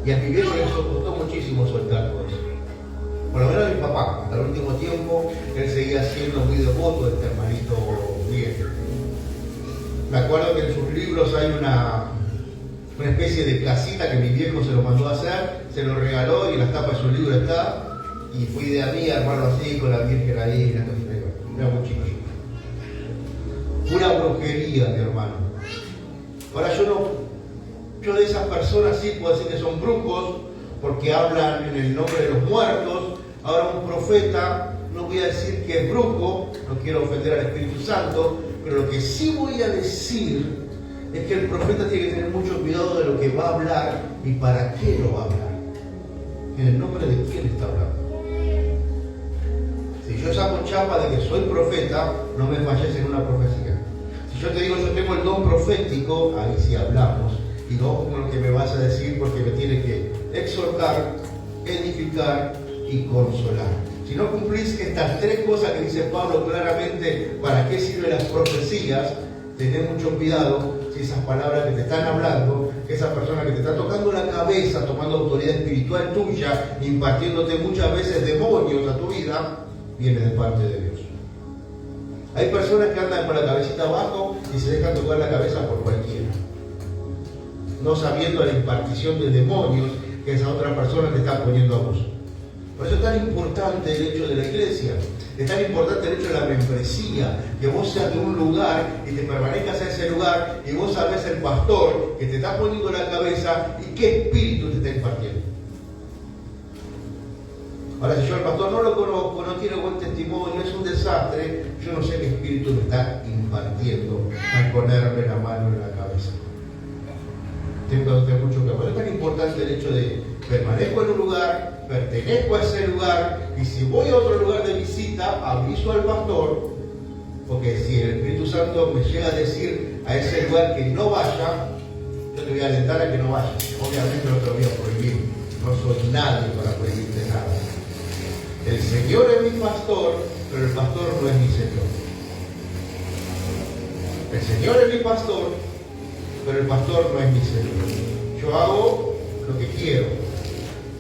Y a mi viejo le costó muchísimo soltar todo eso. Por lo menos a mi papá, hasta el último tiempo, él seguía siendo muy devoto de este hermanito Miguel. Me acuerdo que en sus libros hay una especie de casita que mi viejo se lo mandó a hacer, se lo regaló y en la tapa de su libro está. Y fui de a mí a armarlo así con la Virgen ahí, era muy chico. Una brujería, mi hermano. Ahora yo de esas personas sí puedo decir que son brujos, porque hablan en el nombre de los muertos. Ahora un profeta, no voy a decir que es brujo, no quiero ofender al Espíritu Santo, pero lo que sí voy a decir es que el profeta tiene que tener mucho cuidado de lo que va a hablar y para qué lo va a hablar. En el nombre de quién está hablando. Si yo saco chapa de que soy profeta, no me falles en una profecía. Si yo te digo yo tengo el don profético, ahí sí hablamos. Y no como lo que me vas a decir, porque me tiene que exhortar, edificar y consolar. Si no cumplís estas 3 cosas que dice Pablo claramente, ¿para qué sirven las profecías? Tened mucho cuidado si esas palabras que te están hablando, esa persona que te está tocando la cabeza, tomando autoridad espiritual tuya, impartiéndote muchas veces demonios a tu vida, viene de parte de Dios. Hay personas que andan con la cabecita abajo y se dejan tocar la cabeza por cualquiera, no sabiendo la impartición de demonios que esa otra persona te está poniendo a vos. Por eso es tan importante el hecho de la iglesia, es tan importante el hecho de la membresía, que vos seas de un lugar y te permanezcas en ese lugar y vos sabés el pastor que te está poniendo la cabeza y qué espíritu te está impartiendo. Ahora, si yo al pastor no lo conozco, no tiene buen testimonio, es un desastre, yo no sé qué espíritu me está impartiendo al ponerme la mano en la cabeza. Tengo que tener mucho que ver. Es tan importante el hecho de permanezco en un lugar, pertenezco a ese lugar, y si voy a otro lugar de visita, aviso al pastor, porque si el Espíritu Santo me llega a decir a ese lugar que no vaya, yo te voy a alentar a que no vayas. Obviamente no te lo voy a prohibir, no soy nadie para prohibirte nada. El Señor es mi pastor, pero el pastor no es mi Señor. El Señor es mi pastor, pero el pastor no es mi Señor. Yo hago lo que quiero.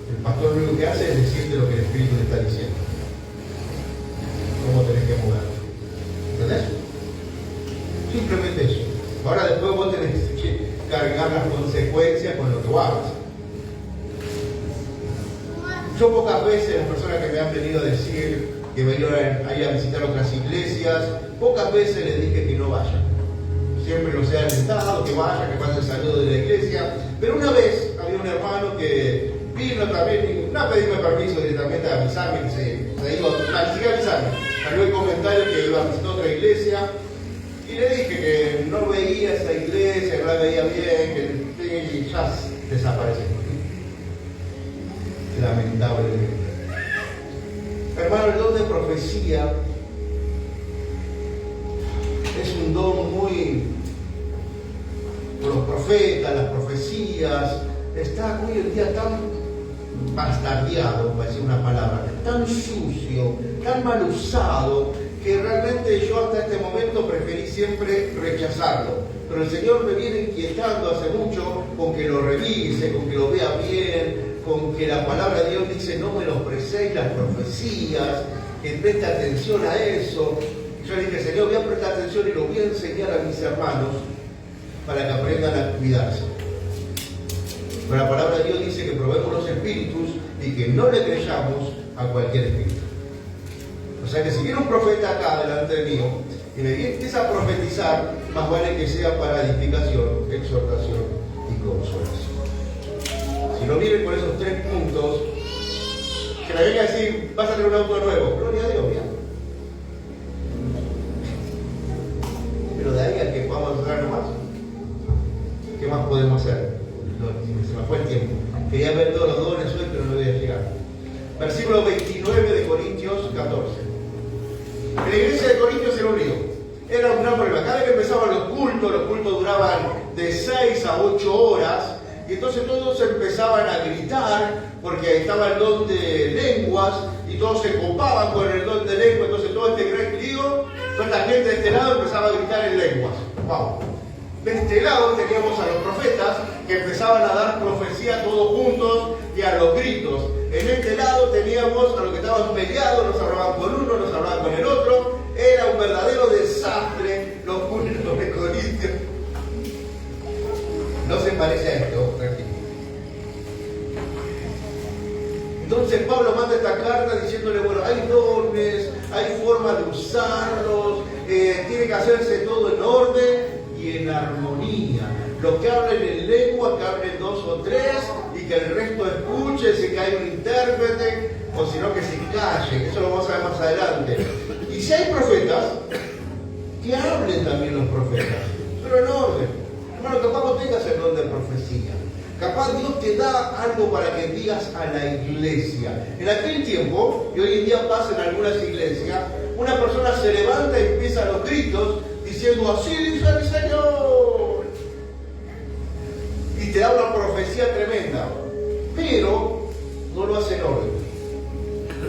El pastor lo único que hace es decirte lo que el Espíritu te está diciendo. ¿Cómo tenés que moverte? ¿Entendés? Simplemente eso. Ahora después vos tenés que cargar las consecuencias con lo que vos hagas. Yo pocas veces, las personas que me han venido a decir que vengan a ir a visitar otras iglesias, pocas veces les dije que no vayan. Siempre los he alentado, que vayan, que pasen el saludo de la iglesia. Pero una vez había un hermano que vino también, no a pedirme permiso directamente a avisarme, que se iba, ni siquiera avisarme, salió el comentario que iba a visitar otra iglesia, y le dije que no veía esa iglesia, que no la veía bien, que ya desapareció. Lamentablemente. Hermano, el don de profecía un don muy... Los profetas, las profecías, está hoy en día tan bastardeado, para decir una palabra, tan sucio, tan mal usado, que realmente yo hasta este momento preferí siempre rechazarlo. Pero el Señor me viene inquietando hace mucho con que lo revise, con que lo vea bien, con que la palabra de Dios dice no menosprecéis las profecías, que preste atención a eso. Yo le dije, Señor, voy a prestar atención y lo voy a enseñar a mis hermanos para que aprendan a cuidarse. Pero la palabra de Dios dice que probemos los espíritus y que no le creyamos a cualquier espíritu. O sea que si viene un profeta acá delante mío y me empieza a profetizar, más vale que sea para edificación, exhortación y consolación. Si no viene con esos 3 puntos, que me venga a decir, vas a tener un auto nuevo, gloria a Dios, ya. Pero de ahí a que podamos hacer algo más, ¿qué más podemos hacer? Se me fue el tiempo. Quería ver todos los dones hoy, pero no voy a llegar. Versículo 29 de Corintios 14. En la iglesia de Corintios era un lío. Era un gran problema. Cada vez que empezaban los cultos duraban de 6 a 8 horas. Y entonces todos empezaban a gritar porque estaba el don de lenguas y todos se copaban con el don de lenguas. Entonces todo este gran lío, toda esta gente de este lado empezaba a gritar en lenguas. ¡Wow! De este lado teníamos a los profetas que empezaban a dar profecía todos juntos y a los gritos. En este lado teníamos a los que estaban peleados, nos hablaban con uno, nos hablaban con el otro. Era un verdadero desastre los cultos de Corintios. No se parece a esto, tranquilo. Entonces Pablo manda esta carta diciéndole, bueno, hay dones, hay formas de usarlos, tiene que hacerse todo en orden y en armonía. Los que hablen en lengua, que hablen 2 o 3 y que el resto escuche, si que hay un intérprete, o si no que se callen. Eso lo vamos a ver más adelante. Y si hay profetas, que hablen también los profetas, pero en orden. Hermano, capaz no tengas el don de profecía. Capaz Dios te da algo para que digas a la iglesia. En aquel tiempo, y hoy en día pasa en algunas iglesias, una persona se levanta y empieza a los gritos diciendo, así dice el Señor. Y te da una profecía tremenda. Pero no lo hace en orden.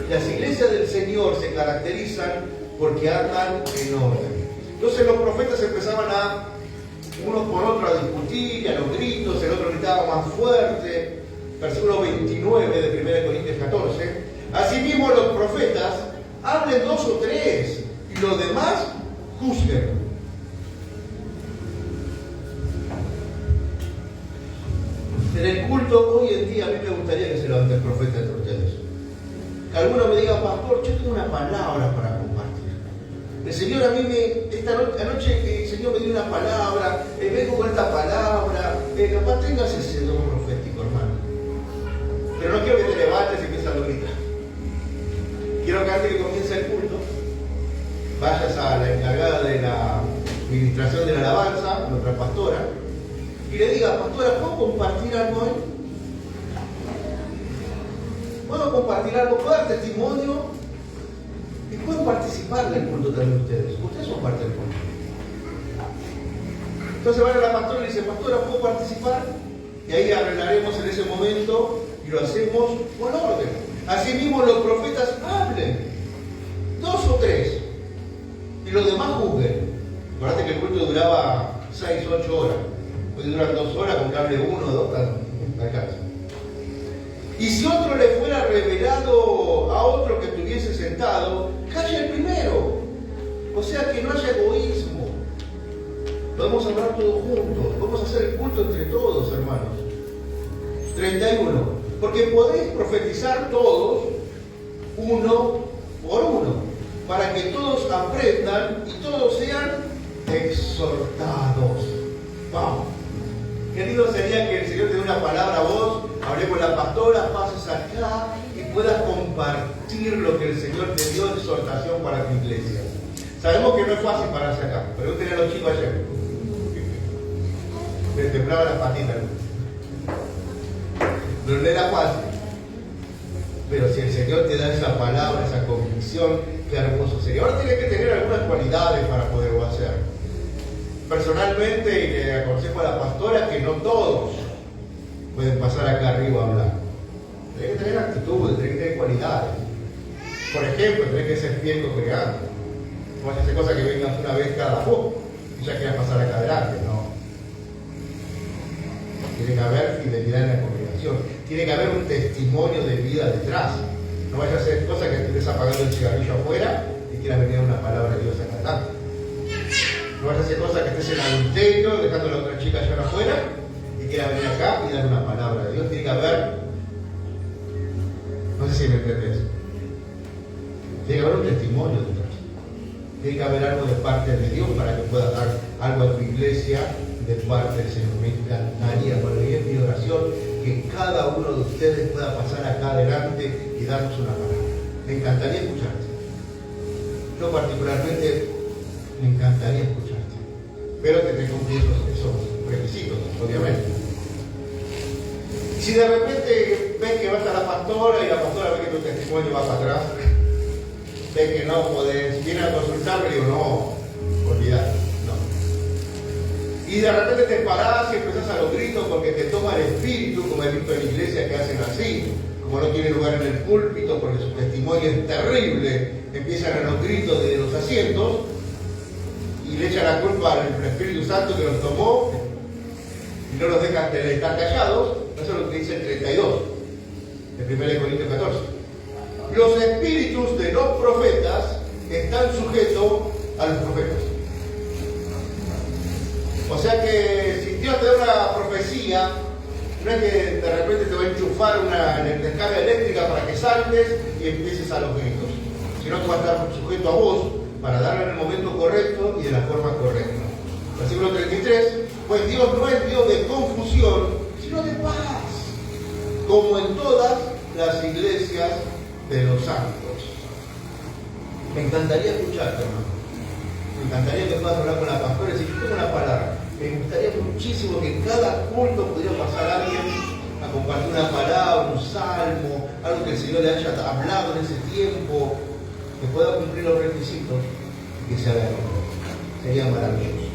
Las iglesias del Señor se caracterizan porque andan en orden. Entonces los profetas empezaban a unos por otros a discutir, a los gritos, el otro gritaba más fuerte. Versículo 29 de 1 Corintios 14. Asimismo los profetas hablen 2 o 3 y los demás juzguen. En el culto hoy en día a mí me gustaría que se levante el profeta entre ustedes. Que alguno me diga, pastor, yo tengo una palabra para compartir. El Señor a mí anoche el Señor me dio una palabra, vengo con esta palabra, capaz tengas ese don profético, hermano. Pero no quiero que te levantes y empieces a gritar. Quiero que antes que comience el culto, vayas a la encargada de la administración de la alabanza, nuestra pastora, y le digas, pastora, ¿puedo compartir algo hoy? ¿Puedo compartir algo? ¿Puedo dar testimonio? Y pueden participar del culto también ustedes. Ustedes son parte del culto. Entonces van a la pastora y le dicen, pastora, ¿puedo participar? Y ahí arreglaremos en ese momento y lo hacemos con orden. Asimismo los profetas hablen. 2 o 3. Y los demás juzguen. Acuérdate que el culto duraba 6 o 8 horas. Puede durar 2 horas con que hable 1 o 2, alcanza. Y si otro le fuera revelado a otro que estuviese sentado, calle el primero. O sea que no haya egoísmo. Podemos hablar todos juntos. Podemos hacer el culto entre todos, hermanos. 31. Porque podéis profetizar todos, uno por uno, para que todos aprendan y todos sean exhortados. Vamos. Qué lindo sería que el Señor te dé una palabra a vos, hablé con la pastora, pases acá y puedas compartir lo que el Señor te dio de exhortación para tu iglesia. Sabemos que no es fácil pararse acá, pero usted a los chicos ayer. Les temblaba las patitas. Pero no era fácil. Pero si el Señor te da esa palabra, esa convicción, qué hermoso sería. Ahora tienes que tener algunas cualidades para poderlo hacer. personalmente, y le aconsejo a la pastora que no todos pueden pasar acá arriba a hablar. Tenés que tener actitudes, tenés que tener cualidades. Por ejemplo, tenés que ser fiel congregante. No vas a hacer cosas que vengas una vez cada poco y ya quieras pasar acá adelante, no. Tiene que haber fidelidad en la congregación. Tiene que haber un testimonio de vida detrás. No vayas a hacer cosas que estés apagando el cigarrillo afuera y quieras venir a una palabra de Dios acá adelante. No vayas a hacer cosas que estés en adulterio, dejando a la otra chica allá afuera y quieras venir acá y dar una palabra de Dios. Tiene que haber, no sé si me entendés, tiene que haber un testimonio detrás. Tiene que haber algo de parte de Dios para que puedas dar algo a tu iglesia de parte del Señor. Me encantaría, por mi oración, que cada uno de ustedes pueda pasar acá adelante y darnos una palabra. Me encantaría escucharte. Yo particularmente me encantaría escucharte. Pero que te cumplir esos requisitos, obviamente. Y si de repente ves que va a estar la pastora y la pastora ve que tu testimonio va para atrás, ves que no podés, viene a consultarme y digo, no, olvidate, no. Y de repente te parás y empezás a los gritos porque te toma el espíritu, como he visto en la iglesia que hacen así, como no tiene lugar en el púlpito porque su testimonio es terrible, empiezan a los gritos de los asientos y le echan la culpa al Espíritu Santo que los tomó y no los dejan de estar callados. Eso es lo que dice el 32, el 1 Corintios 14. Los espíritus de los profetas están sujetos a los profetas. O sea que si Dios te da una profecía, no es que de repente te va a enchufar una descarga eléctrica para que saltes y empieces a los gritos, sino que va a estar sujeto a vos para darle en el momento correcto y de la forma correcta. Versículo 33, pues Dios no es Dios de confusión, sino de paz, como en todas las iglesias de los santos. Me encantaría escucharte, hermano. Me encantaría que puedas hablar con la pastora y decir, yo tengo una palabra. Me gustaría muchísimo que en cada culto pudiera pasar alguien a compartir una palabra, un salmo, algo que el Señor le haya hablado en ese tiempo, que pueda cumplir los requisitos y que se haga. Sería maravilloso.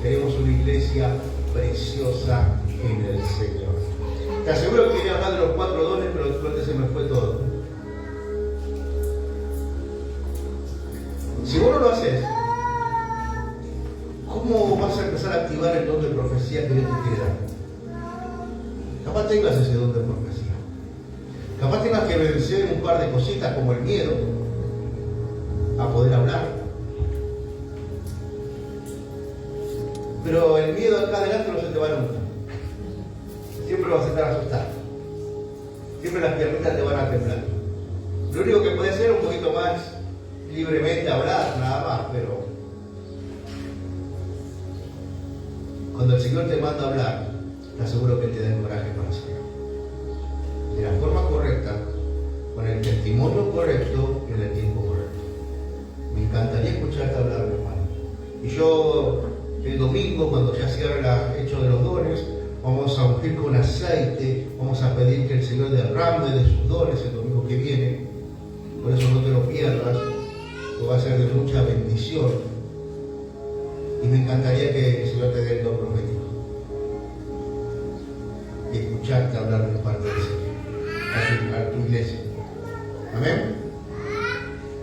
Seríamos una iglesia preciosa en el Señor. Te aseguro que quería hablar de los 4 dones, pero después se me fue todo. Si vos no lo haces, ¿cómo vas a empezar a activar el don de profecía que Dios te quiere dar? Capaz tengas ese don de profecía. Capaz tengas que vencer un par de cositas como el miedo a poder hablar. Pero el miedo acá adelante no se te va nunca. Siempre vas a estar asustado. Siempre las piernitas te van a temblar. Lo único que puedes hacer es un poquito más libremente hablar, nada más, pero cuando el Señor te manda a hablar, te aseguro que Él te da el coraje para hacerlo. De la forma correcta, con el testimonio correcto y en el tiempo correcto. Me encantaría escucharte hablar, mi hermano. Y yo, el domingo, cuando ya cierre el hecho de los dones, vamos a ungir con aceite, vamos a pedir que el Señor derrame de sus dones el domingo que viene. Por eso no te lo pierdas, que va a ser de mucha bendición. Y me encantaría que el Señor te dé el don profético y escucharte hablar de parte del Señor a tu iglesia. Amén.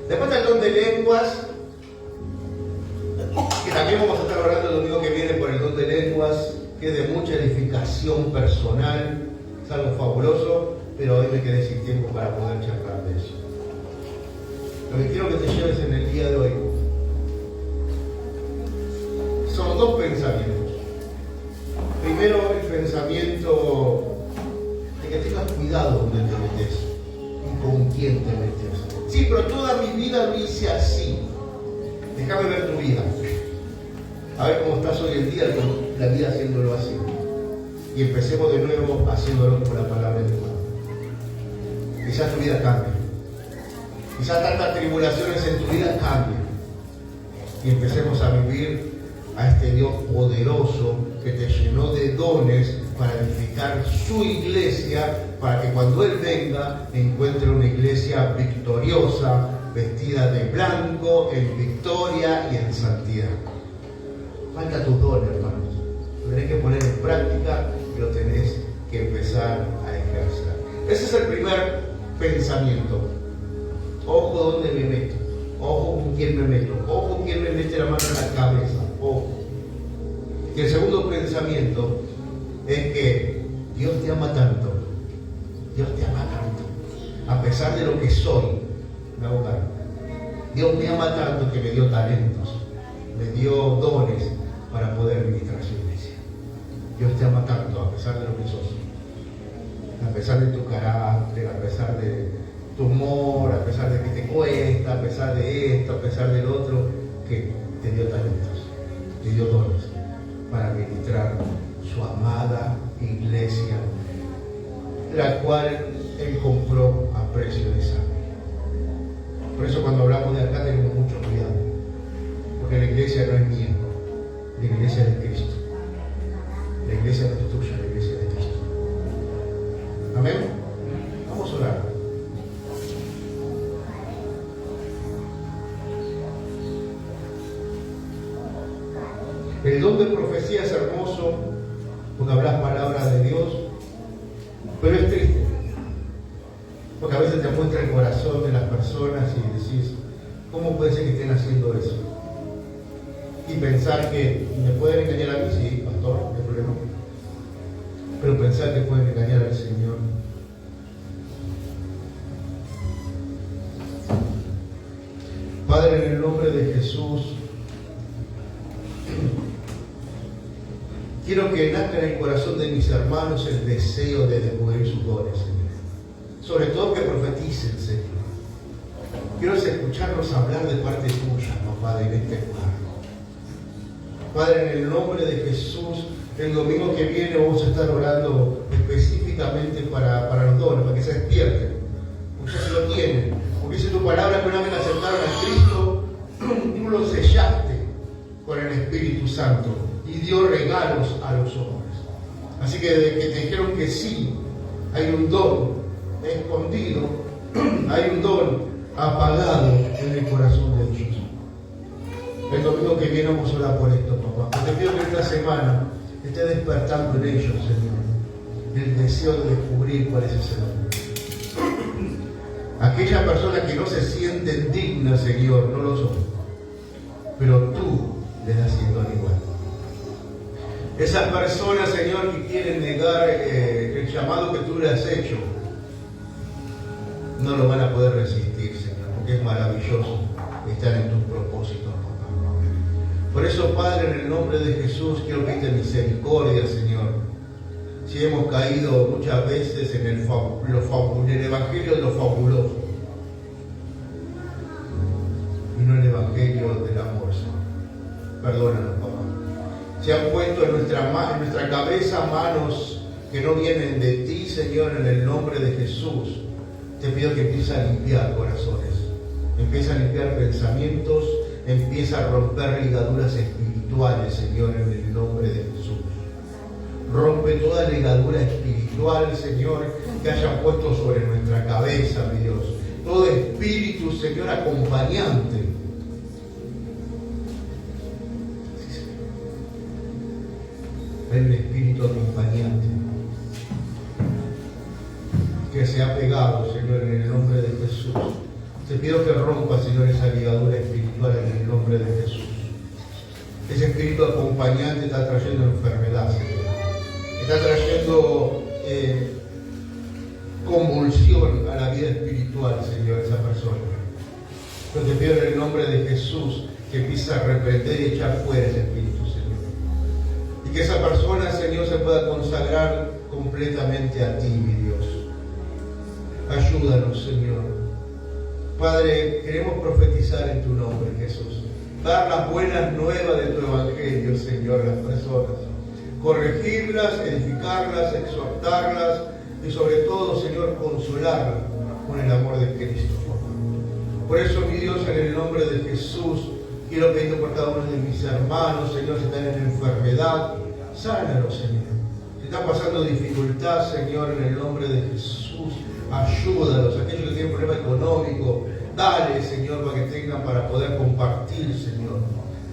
Después del don de lenguas, que también vamos a estar orando el domingo que viene por el don de lenguas, que es de mucha edificación personal, es algo fabuloso, pero hoy me quedé sin tiempo para poder charlar de eso. Lo que quiero que te lleves en el día de hoy son 2 pensamientos. Primero, el pensamiento de que tengas cuidado donde te metes y con quién te metes. Sí, pero toda mi vida lo hice así. Déjame ver tu vida. A ver cómo estás hoy en día con la vida haciéndolo así. Y empecemos de nuevo haciéndolo con la palabra de Dios. Quizás tu vida cambie. Quizás tantas tribulaciones en tu vida cambien. Y empecemos a vivir a este Dios poderoso que te llenó de dones para edificar su iglesia, para que cuando Él venga encuentre una iglesia victoriosa, vestida de blanco, en victoria y en santidad. Falta tus dones, hermanos. Lo tenés que poner en práctica y lo tenés que empezar a ejercer. Ese es el primer pensamiento. Ojo dónde me meto. Ojo con quién me meto. Ojo con quién me mete la mano en la cabeza. Ojo. Y el segundo pensamiento es que Dios te ama tanto. Dios te ama tanto. A pesar de lo que soy, me hago cargo. Dios me ama tanto que me dio talentos, me dio dones para poder ministrar su iglesia. Dios te ama tanto a pesar de lo que sos. A pesar de tu carácter, a pesar de tu humor, a pesar de que te cuesta, a pesar de esto, a pesar del otro, que te dio talentos, te dio dones para ministrar su amada iglesia, la cual Él compró a precio de sangre. Por eso cuando hablamos de acá tenemos mucho cuidado, porque la iglesia no es mía, la iglesia es de Cristo. La iglesia no es tuya, la iglesia es de Cristo. Amén. Vamos a orar. El don de profecía es hermoso porque hablas palabras de Dios, pero es triste porque a veces te muestra el corazón de las personas y decís, ¿cómo puede ser que estén haciendo eso? Y pensar que me pueden engañar a mí, sí, pastor, no hay problema. Pero pensar que pueden engañar al Señor. Padre, en el nombre de Jesús, quiero que nazca en el corazón de mis hermanos el deseo de descubrir sus dones, Señor. Sobre todo que profeticen, Señor. Quiero escucharlos hablar de parte tuya, papá, en este cuarto. Padre, en el nombre de Jesús, el domingo que viene vamos a estar orando específicamente para los dones, para que se despierten. Porque ya se lo tienen. Porque dice tu palabra que una vez aceptaron a Cristo, tú lo sellaste con el Espíritu Santo y dio regalos a los hombres. Así que desde que te dijeron que sí, hay un don escondido, hay un don apagado en el corazón de ellos. El domingo que viene vamos a orar por esto, papá. Te pido que esta semana esté despertando en ellos, Señor, el deseo de descubrir cuál es ese don. Aquellas personas que no se sienten dignas, Señor, no lo son, pero tú les das el don igual. Esas personas, Señor, que quieren negar el llamado que tú le has hecho, no lo van a poder resistir, Señor, porque es maravilloso estar en tus propósitos, papá. Por eso, Padre, en el nombre de Jesús, quiero pedirte misericordia, Señor. Si hemos caído muchas veces en el evangelio de lo fabuloso y no el evangelio del amor, Señor. Perdónanos, papá. Se han puesto en nuestra cabeza manos que no vienen de ti, Señor, en el nombre de Jesús. Te pido que empieces a limpiar corazones, empieza a limpiar pensamientos, empieza a romper ligaduras espirituales, Señor, en el nombre de Jesús. Rompe toda ligadura espiritual, Señor, que hayan puesto sobre nuestra cabeza, mi Dios. Todo espíritu, Señor, acompañante. Hay un espíritu acompañante que se ha pegado, Señor, en el nombre de Jesús. Te pido que rompa, Señor, esa ligadura espiritual en el nombre de Jesús. Ese espíritu acompañante está trayendo enfermedad, Señor. Está trayendo convulsión a la vida espiritual, Señor, esa persona. Yo te pido en el nombre de Jesús que empiece a reprender y echar fuera ese espíritu, Señor. Y que esa persona, Señor, se pueda consagrar completamente a ti, mi Dios. Ayúdanos, Señor. Padre, queremos profetizar en tu nombre, Jesús. Dar las buenas nuevas de tu evangelio, Señor, a las personas. Corregirlas, edificarlas, exhortarlas y sobre todo, Señor, consolarlas con el amor de Cristo. Por eso, mi Dios, en el nombre de Jesús, quiero pedir por cada uno de mis hermanos, Señor, si están en enfermedad, sánalos, Señor. Si están pasando dificultad, Señor, en el nombre de Jesús, ayúdalos. Aquellos que tienen problema económico, dale, Señor, para que tengan para poder compartir, Señor.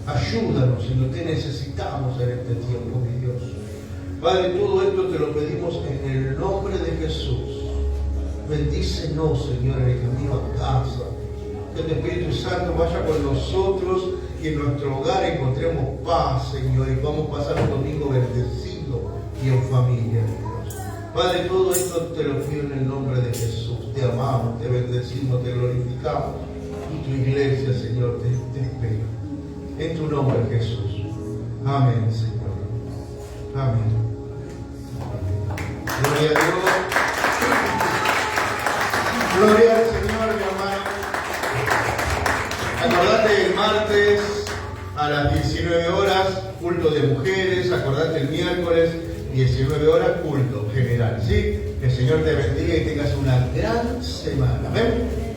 Ayúdanos, Señor, te necesitamos en este tiempo, mi Dios. Padre, todo esto te lo pedimos en el nombre de Jesús. Bendícenos, Señor, en el camino a casa. Que el Espíritu Santo vaya con nosotros y en nuestro hogar encontremos paz, Señor, y vamos a pasar un domingo bendecido y en familia, Dios. Padre, todo esto te lo pido en el nombre de Jesús. Te amamos, te bendecimos, te glorificamos. Y tu iglesia, Señor, te espera. En tu nombre, Jesús. Amén, Señor. Amén. Gloria a Dios. Gloria al Señor, mi hermano. Acordate el martes a las 19 horas, culto de mujeres. Acordate el miércoles, 19 horas, culto general. ¿Sí? Que el Señor te bendiga y tengas una gran semana. Amén.